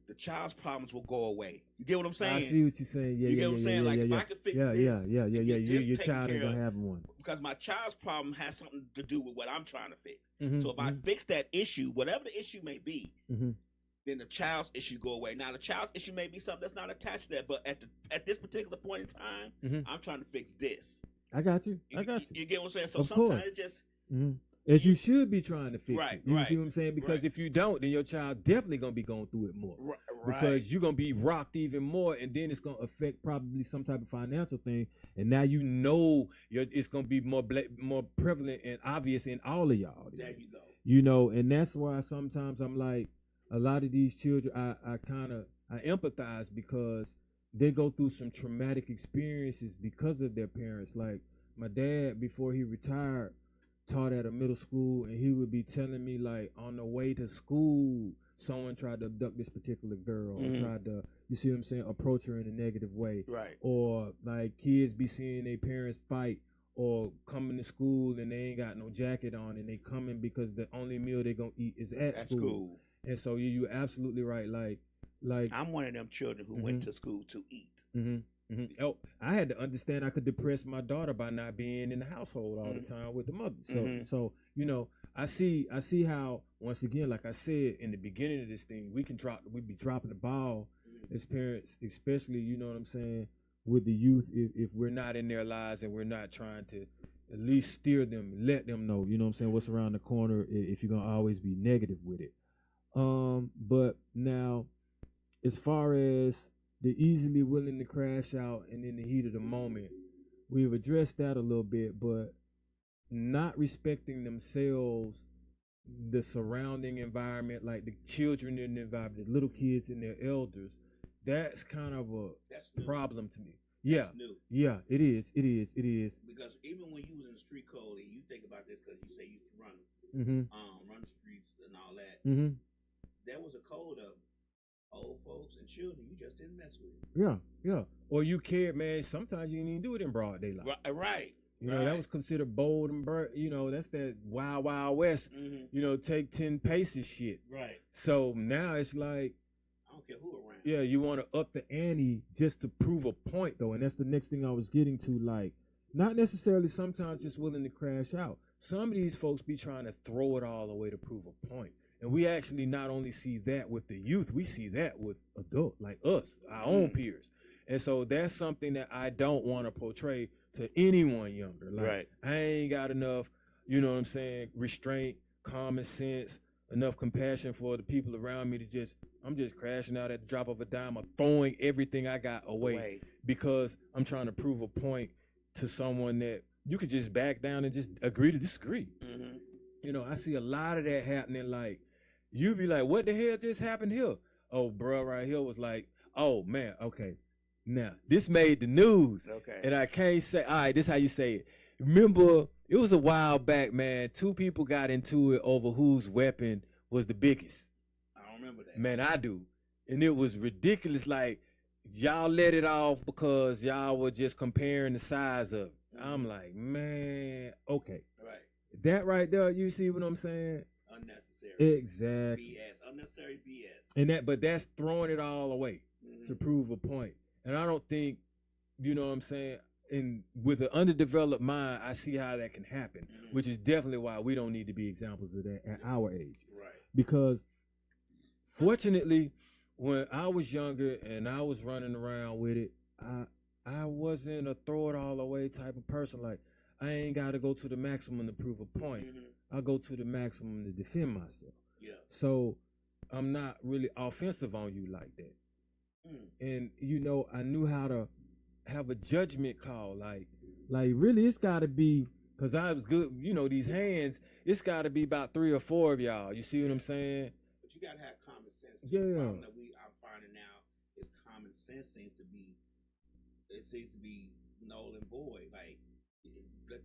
[SPEAKER 3] the child's problems will go away. You get what I'm saying?
[SPEAKER 2] I see what you're saying. Yeah,
[SPEAKER 3] you get what I'm saying? If I can fix this,
[SPEAKER 2] your child ain't gonna have one.
[SPEAKER 3] Because my child's problem has something to do with what I'm trying to fix. So if I fix that issue, whatever the issue may be, then the child's issue go away. Now the child's issue may be something that's not attached to that, but at this particular point in time, I'm trying to fix this.
[SPEAKER 2] I got you.
[SPEAKER 3] You get what I'm saying? So sometimes it's just.
[SPEAKER 2] As you should be trying to fix it. You see what I'm saying? Because if you don't, then your child definitely going to be going through it more. Because you're going to be rocked even more, and then it's going to affect probably some type of financial thing. And now it's going to be more prevalent and obvious in all of y'all.
[SPEAKER 3] There you go.
[SPEAKER 2] And that's why sometimes I'm like, a lot of these children, I empathize because they go through some traumatic experiences because of their parents. Like my dad, before he retired, taught at a middle school, and he would be telling me, like, on the way to school, someone tried to abduct this particular girl or tried to, you see what I'm saying, approach her in a negative way.
[SPEAKER 3] Right.
[SPEAKER 2] Or like kids be seeing their parents fight or coming to school and they ain't got no jacket on, and they coming because the only meal they gonna eat is at school. And so you're absolutely right. Like like
[SPEAKER 3] I'm one of them children who went to school to eat.
[SPEAKER 2] Oh, I had to understand I could depress my daughter by not being in the household all the time with the mother. So you know, I see how, once again, like I said in the beginning of this thing, we be dropping the ball as parents, especially, you know what I'm saying, with the youth, if we're not in their lives and we're not trying to at least steer them, let them know, you know what I'm saying, what's around the corner, if you're gonna always be negative with it. But now, as far as the easily willing to crash out and in the heat of the moment, we've addressed that a little bit, but not respecting themselves, the surrounding environment, like the children in the environment, the little kids and their elders, that's kind of a problem to me. Yeah, yeah, it is.
[SPEAKER 3] Because even when you was in the street code, and you think about this, because you say you used to run the streets and all that, there was a code of old folks and children you just didn't mess with.
[SPEAKER 2] Yeah. Or you cared, man. Sometimes you didn't even do it in broad daylight.
[SPEAKER 3] Right.
[SPEAKER 2] You know, that was considered bold and you know, that's that wild, wild west, you know, take 10 paces shit.
[SPEAKER 3] Right.
[SPEAKER 2] So now it's like,
[SPEAKER 3] I don't care who around.
[SPEAKER 2] Yeah, you want to up the ante just to prove a point, though. And that's the next thing I was getting to. Like, not necessarily sometimes just willing to crash out. Some of these folks be trying to throw it all away to prove a point. And we actually not only see that with the youth, we see that with adults like us, our own peers. And so that's something that I don't want to portray to anyone younger. Like, I ain't got enough, you know what I'm saying, restraint, common sense, enough compassion for the people around me to I'm just crashing out at the drop of a dime or throwing everything I got away because I'm trying to prove a point to someone that you could just back down and just agree to disagree. You know, I see a lot of that happening. Like, you be like, what the hell just happened here? Oh, bro, right here was like, oh, man, okay. Now, this made the news. Okay. And I can't say, all right, this is how you say it. Remember, it was a while back, man. 2 people got into it over whose weapon was the biggest.
[SPEAKER 3] I don't remember that.
[SPEAKER 2] Man, I do. And it was ridiculous. Like, y'all let it off because y'all were just comparing the size of it. I'm like, man, okay.
[SPEAKER 3] Right.
[SPEAKER 2] That right there, you see what I'm saying?
[SPEAKER 3] Unnecessary.
[SPEAKER 2] Exactly.
[SPEAKER 3] BS. Unnecessary BS.
[SPEAKER 2] And but that's throwing it all away to prove a point. And I don't think, you know what I'm saying, and with an underdeveloped mind, I see how that can happen, which is definitely why we don't need to be examples of that at our age.
[SPEAKER 3] Right.
[SPEAKER 2] Because fortunately, when I was younger and I was running around with it, I wasn't a throw it all away type of person. Like, I ain't got to go to the maximum to prove a point. I go to the maximum to defend myself.
[SPEAKER 3] Yeah.
[SPEAKER 2] So I'm not really offensive on you like that. And, you know, I knew how to have a judgment call. Like really, it's got to be, because I was good, you know, these hands, it's got to be about 3 or 4 of y'all. You see what I'm saying?
[SPEAKER 3] But you got to have common sense.
[SPEAKER 2] Yeah.
[SPEAKER 3] The problem that I'm finding now is common sense seems to be null and void. Like,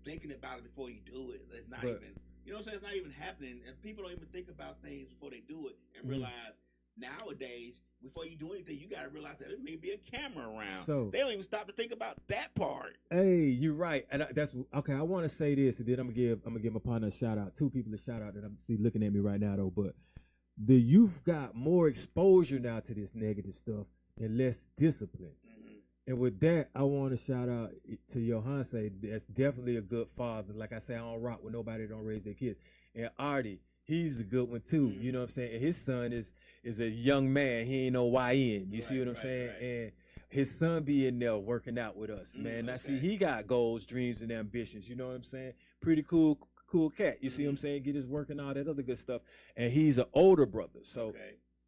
[SPEAKER 3] thinking about it before you do it, it's not even, you know what I'm saying? It's not even happening. And people don't even think about things before they do it and realize nowadays, before you do anything, you got to realize that there may be a camera around. So they don't even stop to think about that part.
[SPEAKER 2] Hey, you're right. And that's okay. I want to say this, and then I'm gonna give my partner a shout out. 2 people a shout out that I'm looking at me right now though. But the youth got more exposure now to this negative stuff and less discipline. And with that, I want to shout out to Johanse. That's definitely a good father. Like I say, I don't rock with nobody that don't raise their kids. And Artie, he's a good one too. You know what I'm saying? And his son is a young man. He ain't no YN. You see what I'm saying? Right. And his son be in there working out with us, man. I see he got goals, dreams, and ambitions. You know what I'm saying? Pretty cool cat. You see what I'm saying? Get his work and all that other good stuff. And he's an older brother. So,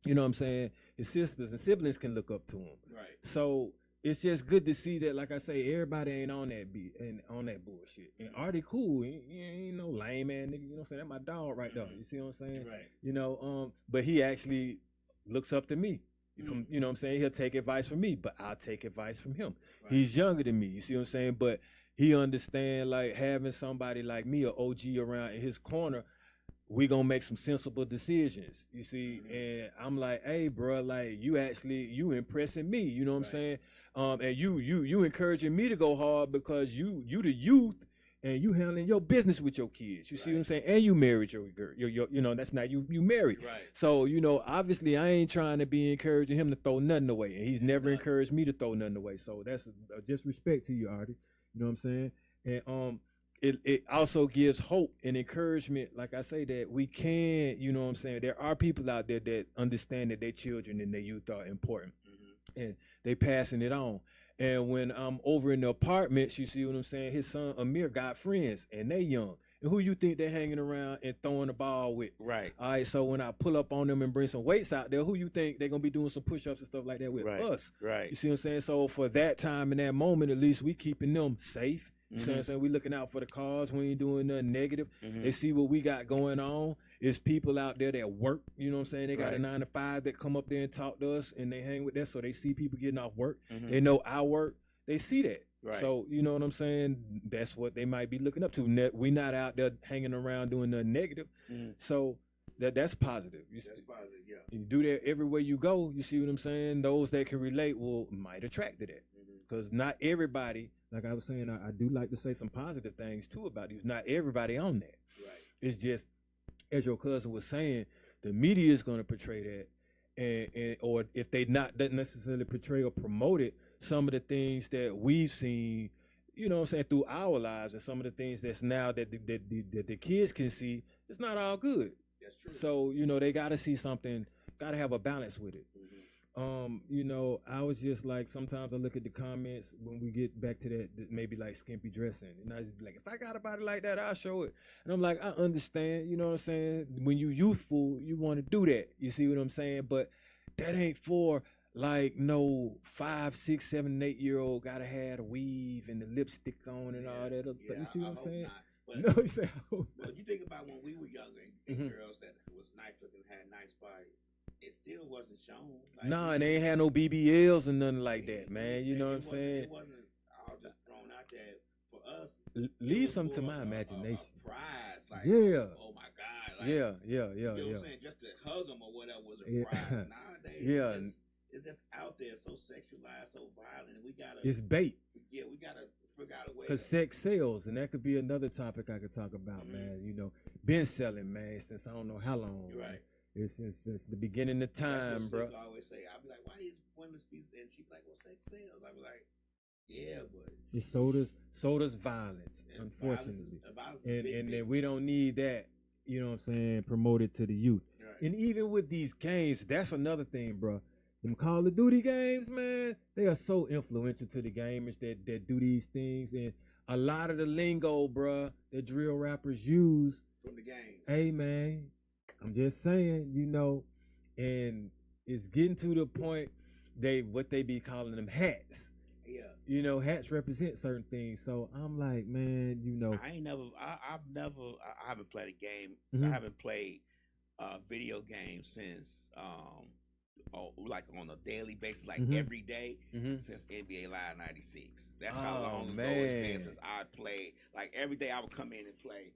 [SPEAKER 2] you know what I'm saying? His sisters and siblings can look up to him. Right. So it's just good to see that, like I say, everybody ain't on that beat and on that bullshit. And Artie cool. He ain't no lame man nigga. You know what I'm saying? That's my dog right there. You see what I'm saying? Right. You know, but he actually looks up to me. From, you know what I'm saying? He'll take advice from me, but I'll take advice from him. Right. He's younger than me. You see what I'm saying? But he understand, like, having somebody like me, an OG around in his corner, we gonna make some sensible decisions, you see. And I'm like, hey, bro, like, you impressing me, you know what I'm saying? And you encouraging me to go hard because you the youth, and you handling your business with your kids. You see what I'm saying? And you married your girl. You know, that's not you married.
[SPEAKER 3] Right.
[SPEAKER 2] So, you know, obviously I ain't trying to be encouraging him to throw nothing away. And he's never encouraged me to throw nothing away. So that's just respect to you, Artie. You know what I'm saying? And it also gives hope and encouragement, like I say, that we can, you know what I'm saying? There are people out there that understand that their children and their youth are important. And they passing it on. And when I'm over in the apartments, you see what I'm saying? His son Amir got friends, and they young. And who you think they're hanging around and throwing the ball with?
[SPEAKER 3] Right.
[SPEAKER 2] All right, so when I pull up on them and bring some weights out there, who you think they're going to be doing some push-ups and stuff like that with? Us.
[SPEAKER 3] Right.
[SPEAKER 2] You see what I'm saying? So for that time and that moment, at least we keeping them safe. You see what I'm saying? We looking out for the cause. We ain't doing nothing negative. They see what we got going on. It's people out there that work. You know what I'm saying? They got a 9 to 5 that come up there and talk to us, and they hang with us. So they see people getting off work. They know our work. They see that.
[SPEAKER 3] Right.
[SPEAKER 2] So, you know what I'm saying? That's what they might be looking up to. We not out there hanging around doing nothing negative. So that's positive. That's
[SPEAKER 3] positive, yeah.
[SPEAKER 2] You do that everywhere you go. You see what I'm saying? Those that can relate might attract to that. Because not everybody, like I was saying, I do like to say some positive things too about you. Not everybody on that.
[SPEAKER 3] Right.
[SPEAKER 2] It's just, as your cousin was saying, the media is going to portray that. And or if they doesn't necessarily portray or promote it, some of the things that we've seen, you know what I'm saying, through our lives, and some of the things that's now that the kids can see, it's not all good.
[SPEAKER 3] That's true.
[SPEAKER 2] So, you know, they got to see something, got to have a balance with it. You know, I was just like, sometimes I look at the comments when we get back to that maybe like skimpy dressing, and I just be like, if I got a body like that, I'll show it. And I'm like, I understand, you know what I'm saying? When you youthful, you want to do that. You see what I'm saying? But that ain't for like no 5, 6, 7, 8-year-old gotta have a weave and the lipstick on and all that other stuff. You see what I'm saying?
[SPEAKER 3] No,
[SPEAKER 2] you say,
[SPEAKER 3] well, you think about when we were younger and girls that was nice looking, had nice bodies. It still wasn't shown. Like,
[SPEAKER 2] nah, and they ain't had no BBLs and nothing like that, man. You know what I'm saying?
[SPEAKER 3] It wasn't all just thrown out there for us.
[SPEAKER 2] Leave something to my imagination.
[SPEAKER 3] A prize, like,
[SPEAKER 2] yeah.
[SPEAKER 3] Oh my God. Like,
[SPEAKER 2] yeah.
[SPEAKER 3] You know what I'm saying? Just to hug them or whatever was a prize. Nowadays, it's just out there, so sexualized, so violent. And we gotta.
[SPEAKER 2] It's bait.
[SPEAKER 3] Yeah, we gotta figure out a way.
[SPEAKER 2] Because sex sells, and that could be another topic I could talk about, man. You know, been selling, man, since I don't know how long.
[SPEAKER 3] Right.
[SPEAKER 2] It's since the beginning of time, bro.
[SPEAKER 3] I always say, I'll be like, why these women speak? And she be like, well, sex sells. I be like, yeah, but
[SPEAKER 2] it's so does violence, unfortunately.
[SPEAKER 3] Violence
[SPEAKER 2] and then we don't need that, you know what I'm saying, promoted to the youth. Right. And even with these games, that's another thing, bro. Them Call of Duty games, man, they are so influential to the gamers that do these things. And a lot of the lingo, bro, that drill rappers use
[SPEAKER 3] from the game.
[SPEAKER 2] Hey, man, I'm just saying, you know, and it's getting to the point what they be calling them hats.
[SPEAKER 3] Yeah.
[SPEAKER 2] You know, hats represent certain things. So I'm like, man, you know,
[SPEAKER 3] I haven't played a game. So I haven't played video games since like on a daily basis, like every day since NBA Live '96. That's how long ago it's been since I played. Like every day I would come in and play.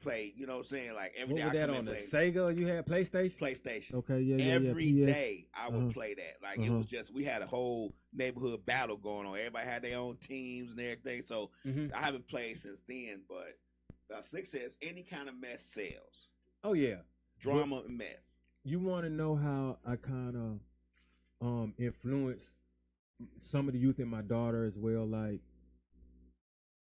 [SPEAKER 3] Play, you know what I'm saying? Like every day.
[SPEAKER 2] What was that on the Sega? You had PlayStation? Okay, yeah.
[SPEAKER 3] Every day I would play that. Like it was just, we had a whole neighborhood battle going on. Everybody had their own teams and everything. So I haven't played since then, but Slick says any kind of mess sells.
[SPEAKER 2] Oh yeah.
[SPEAKER 3] Drama and mess.
[SPEAKER 2] You want to know how I kind of influence some of the youth and my daughter as well? Like,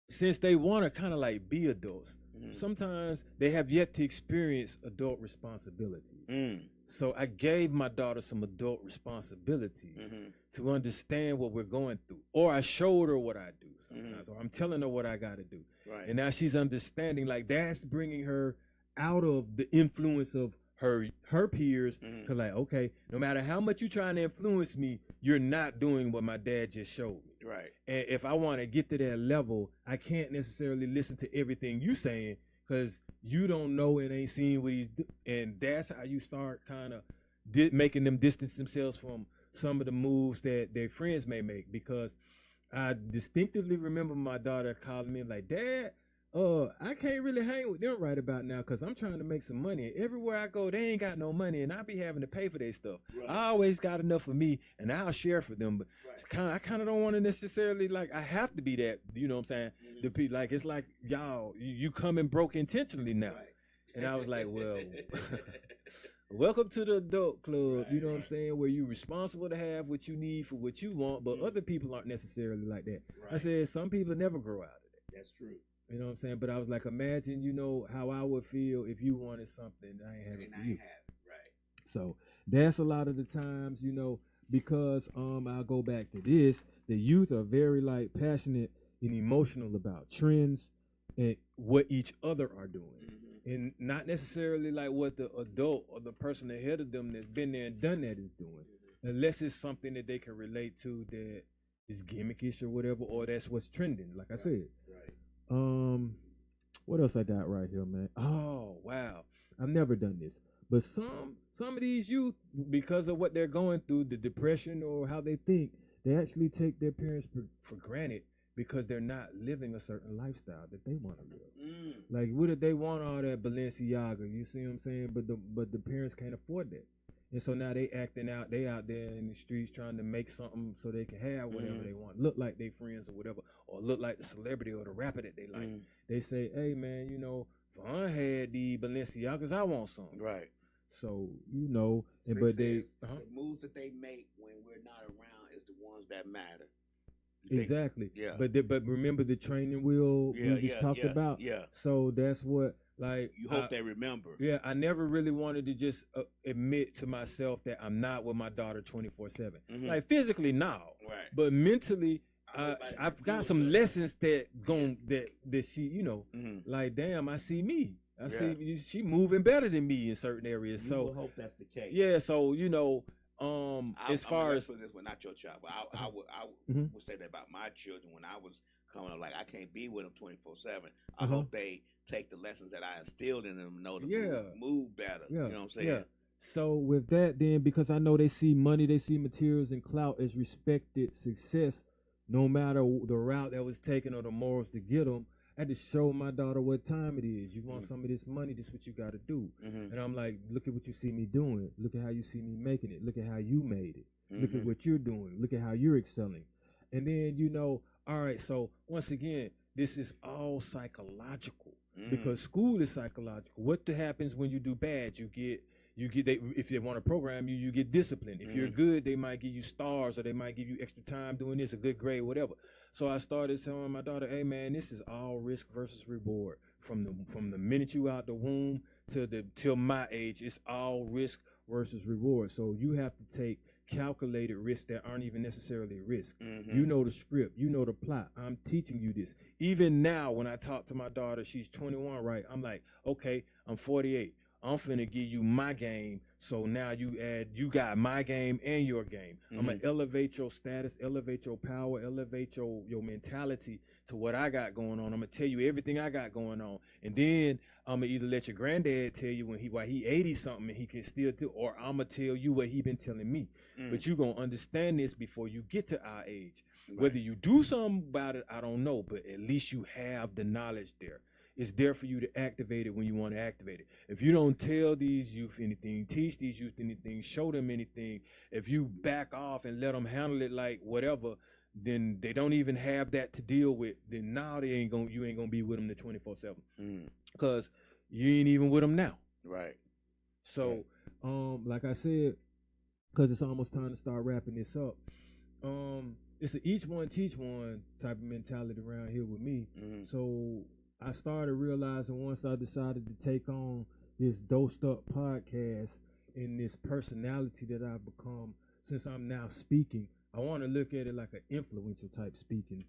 [SPEAKER 2] since they want to kind of like be adults, sometimes they have yet to experience adult responsibilities. So I gave my daughter some adult responsibilities to understand what we're going through. Or I showed her what I do sometimes, or I'm telling her what I got to do.
[SPEAKER 3] Right.
[SPEAKER 2] And now she's understanding, like that's bringing her out of the influence of her peers. Cause like, okay, no matter how much you're trying to influence me, you're not doing what my dad just showed me.
[SPEAKER 3] Right.
[SPEAKER 2] And if I want to get to that level, I can't necessarily listen to everything you saying because you don't know and ain't seen what he's doing. And that's how you start kind of making them distance themselves from some of the moves that their friends may make. Because I distinctively remember my daughter calling me like, Dad, I can't really hang with them right about now because I'm trying to make some money. Everywhere I go, they ain't got no money, and I be having to pay for their stuff. Right. I always got enough for me, and I'll share for them. But I kind of don't want to necessarily I have to be that. You know what I'm saying? Mm-hmm. It's like y'all, you coming broke intentionally now, and I was like, well. Welcome to the adult club, you know what I'm saying, where you're responsible to have what you need for what you want, but other people aren't necessarily like that. I said some people never grow out of that.
[SPEAKER 3] That's true.
[SPEAKER 2] You know what I'm saying? But I was like, imagine, how I would feel if you wanted something I ain't have it for you.
[SPEAKER 3] Right.
[SPEAKER 2] So that's a lot of the times, because I'll go back to this, the youth are very passionate and emotional about trends and what each other are doing. Mm-hmm. And not necessarily what the adult or the person ahead of them that's been there and done that is doing, unless it's something that they can relate to that is gimmickish or whatever, or that's what's trending. Like I said, what else I got right here, man? Oh wow, I've never done this, but some of these youth, because of what they're going through, the depression or how they think, they actually take their parents for granted. Because they're not living a certain lifestyle that they want to live. What if they want all that Balenciaga? You see what I'm saying? But the parents can't afford that. And so now they acting out. They out there in the streets trying to make something so they can have whatever they want. Look like they friends or whatever. Or look like the celebrity or the rapper that they like. They say, hey, man, Vaughn had the Balenciagas. I want some.
[SPEAKER 3] Right.
[SPEAKER 2] So,
[SPEAKER 3] but the moves that they make when we're not around is the ones that matter.
[SPEAKER 2] Exactly. Yeah. But remember the training wheel we just talked about? Yeah. So that's what
[SPEAKER 3] you hope they remember.
[SPEAKER 2] Yeah, I never really wanted to just admit to myself that I'm not with my daughter 24/7. Mm-hmm. Physically now. Right. But mentally I've got some lessons that she, damn, I see me. I see she moving better than me in certain areas.
[SPEAKER 3] You will hope that's the case.
[SPEAKER 2] Yeah, so as far as
[SPEAKER 3] this one, not your child, but I would say that about my children when I was coming up. I can't be with them 24/7. I hope they take the lessons that I instilled in them, know to move better. Yeah. You know what I'm saying? Yeah.
[SPEAKER 2] So with that, then, because I know they see money, they see materials and clout as respected success, no matter the route that was taken or the morals to get them. I had to show my daughter what time it is. You want some of this money, this is what you got to do. And I'm like, look at what you see me doing. Look at how you see me making it. Look at how you made it. Look at what you're doing. Look at how you're excelling. And then, all right, so once again, this is all psychological because school is psychological. What happens when you do bad? If they want to program you, you get disciplined. If you're good, they might give you stars or they might give you extra time doing this, a good grade, whatever. So I started telling my daughter, hey man, this is all risk versus reward. From the minute you out the womb till my age, it's all risk versus reward. So you have to take calculated risks that aren't even necessarily risk. You know the script, you know the plot. I'm teaching you this. Even now when I talk to my daughter, she's 21, right? I'm like, okay, I'm 48. I'm finna give you my game. So now you got my game and your game. I'm gonna elevate your status, elevate your power, elevate your mentality to what I got going on. I'm gonna tell you everything I got going on. And then I'm gonna either let your granddad tell you why he 80 something and he can still do, or I'm gonna tell you what he been telling me. But you gonna understand this before you get to our age. Right. Whether you do something about it, I don't know, but at least you have the knowledge there. It's there for you to activate it when you want to activate it. If you don't tell these youth anything, teach these youth anything, show them anything, if you back off and let them handle it like whatever, then they don't even have that to deal with. Then now you ain't gonna be with them the 24/7 because you ain't even with them now.
[SPEAKER 3] Right.
[SPEAKER 2] So, like I said, because it's almost time to start wrapping this up. It's a each one teach one type of mentality around here with me. So I started realizing once I decided to take on this Dosed Up podcast and this personality that I've become since I'm now speaking, I want to look at it like an influential type speaking.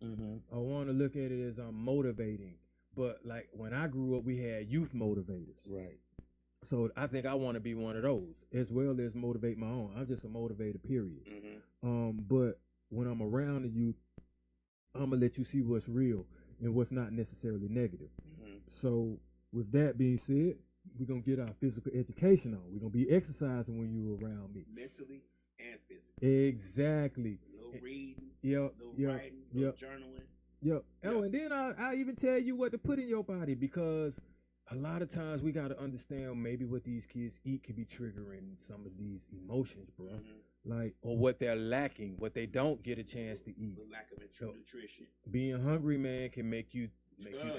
[SPEAKER 2] I want to look at it as I'm motivating. But like when I grew up, we had youth motivators.
[SPEAKER 3] Right.
[SPEAKER 2] So I think I want to be one of those as well as motivate my own. I'm just a motivator, period. But when I'm around the youth, I'm going to let you see what's real and what's not necessarily negative. So with that being said, we're going to get our physical education on. We're going to be exercising when you're around me.
[SPEAKER 3] Mentally and physically.
[SPEAKER 2] Exactly.
[SPEAKER 3] No reading,
[SPEAKER 2] no
[SPEAKER 3] writing, no journaling.
[SPEAKER 2] Yep. Oh, and then I even tell you what to put in your body, because a lot of times we got to understand maybe what these kids eat could be triggering some of these emotions, bro. Like, or what they're lacking, what they don't get a chance to eat.
[SPEAKER 3] The lack of nutrition.
[SPEAKER 2] Being hungry, man, can make you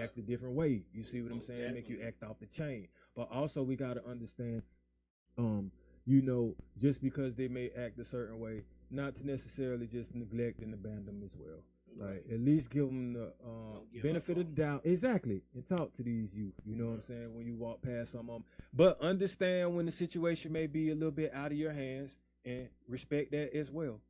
[SPEAKER 2] act a different way. You see what I'm saying? Definitely. Make you act off the chain. But also we got to understand, you know, just because they may act a certain way, not to necessarily just neglect and abandon them as well. Like, at least give them the benefit of the doubt. Exactly. And talk to these youth. You know what I'm saying? When you walk past some of them. But understand when the situation may be a little bit out of your hands, and respect that as well.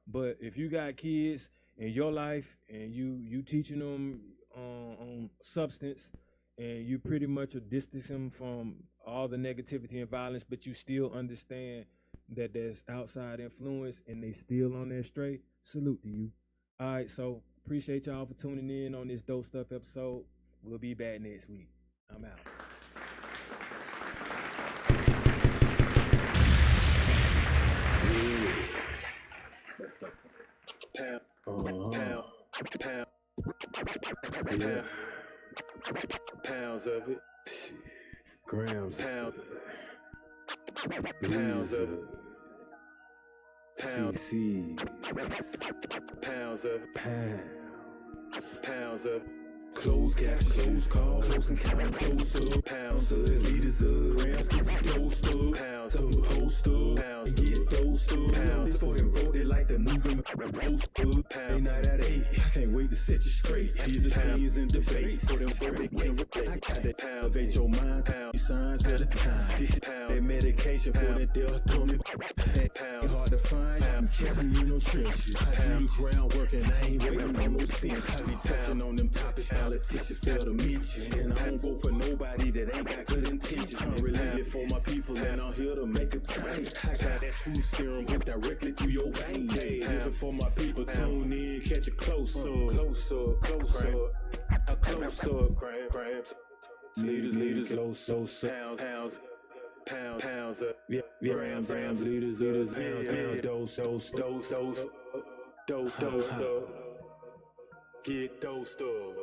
[SPEAKER 2] But if you got kids in your life and you teaching them on substance, and you pretty much are distancing them from all the negativity and violence, but you still understand that there's outside influence and they still on their straight, salute to you. All right, so appreciate y'all for tuning in on this Dope Stuff episode. We'll be back next week. I'm out.
[SPEAKER 1] Pounds of it.
[SPEAKER 2] Grams.
[SPEAKER 1] Pounds of it.
[SPEAKER 2] CC.
[SPEAKER 1] Pounds of it. Pounds of
[SPEAKER 2] Close cash, close call, close encounter, close up, pounds of liters of grams, get your dose up, pounds of host up, pounds and get those up, pounds for him voted like the movement, post up, pound night at 8, I can't wait to set you straight, these are things in debate, for them voted can't replace, I got that pound, elevate your mind, pound, signs at a time, this pound, that medication for that deltomy, that pound, hard to find, I'm kissing you no trenches, I do groundwork and I ain't waiting on no sense, I be touching on them topics, politicians fail to mention, and I don't vote for nobody that ain't got good intentions. I'm related for my people, and I'm here to make a change. I got that true serum hooked directly through your veins. Hey, this is for my people. Tune in, catch a close up, closer, grams. Leaders, close, pounds, grams, leaders, pounds, dose, get those stuff.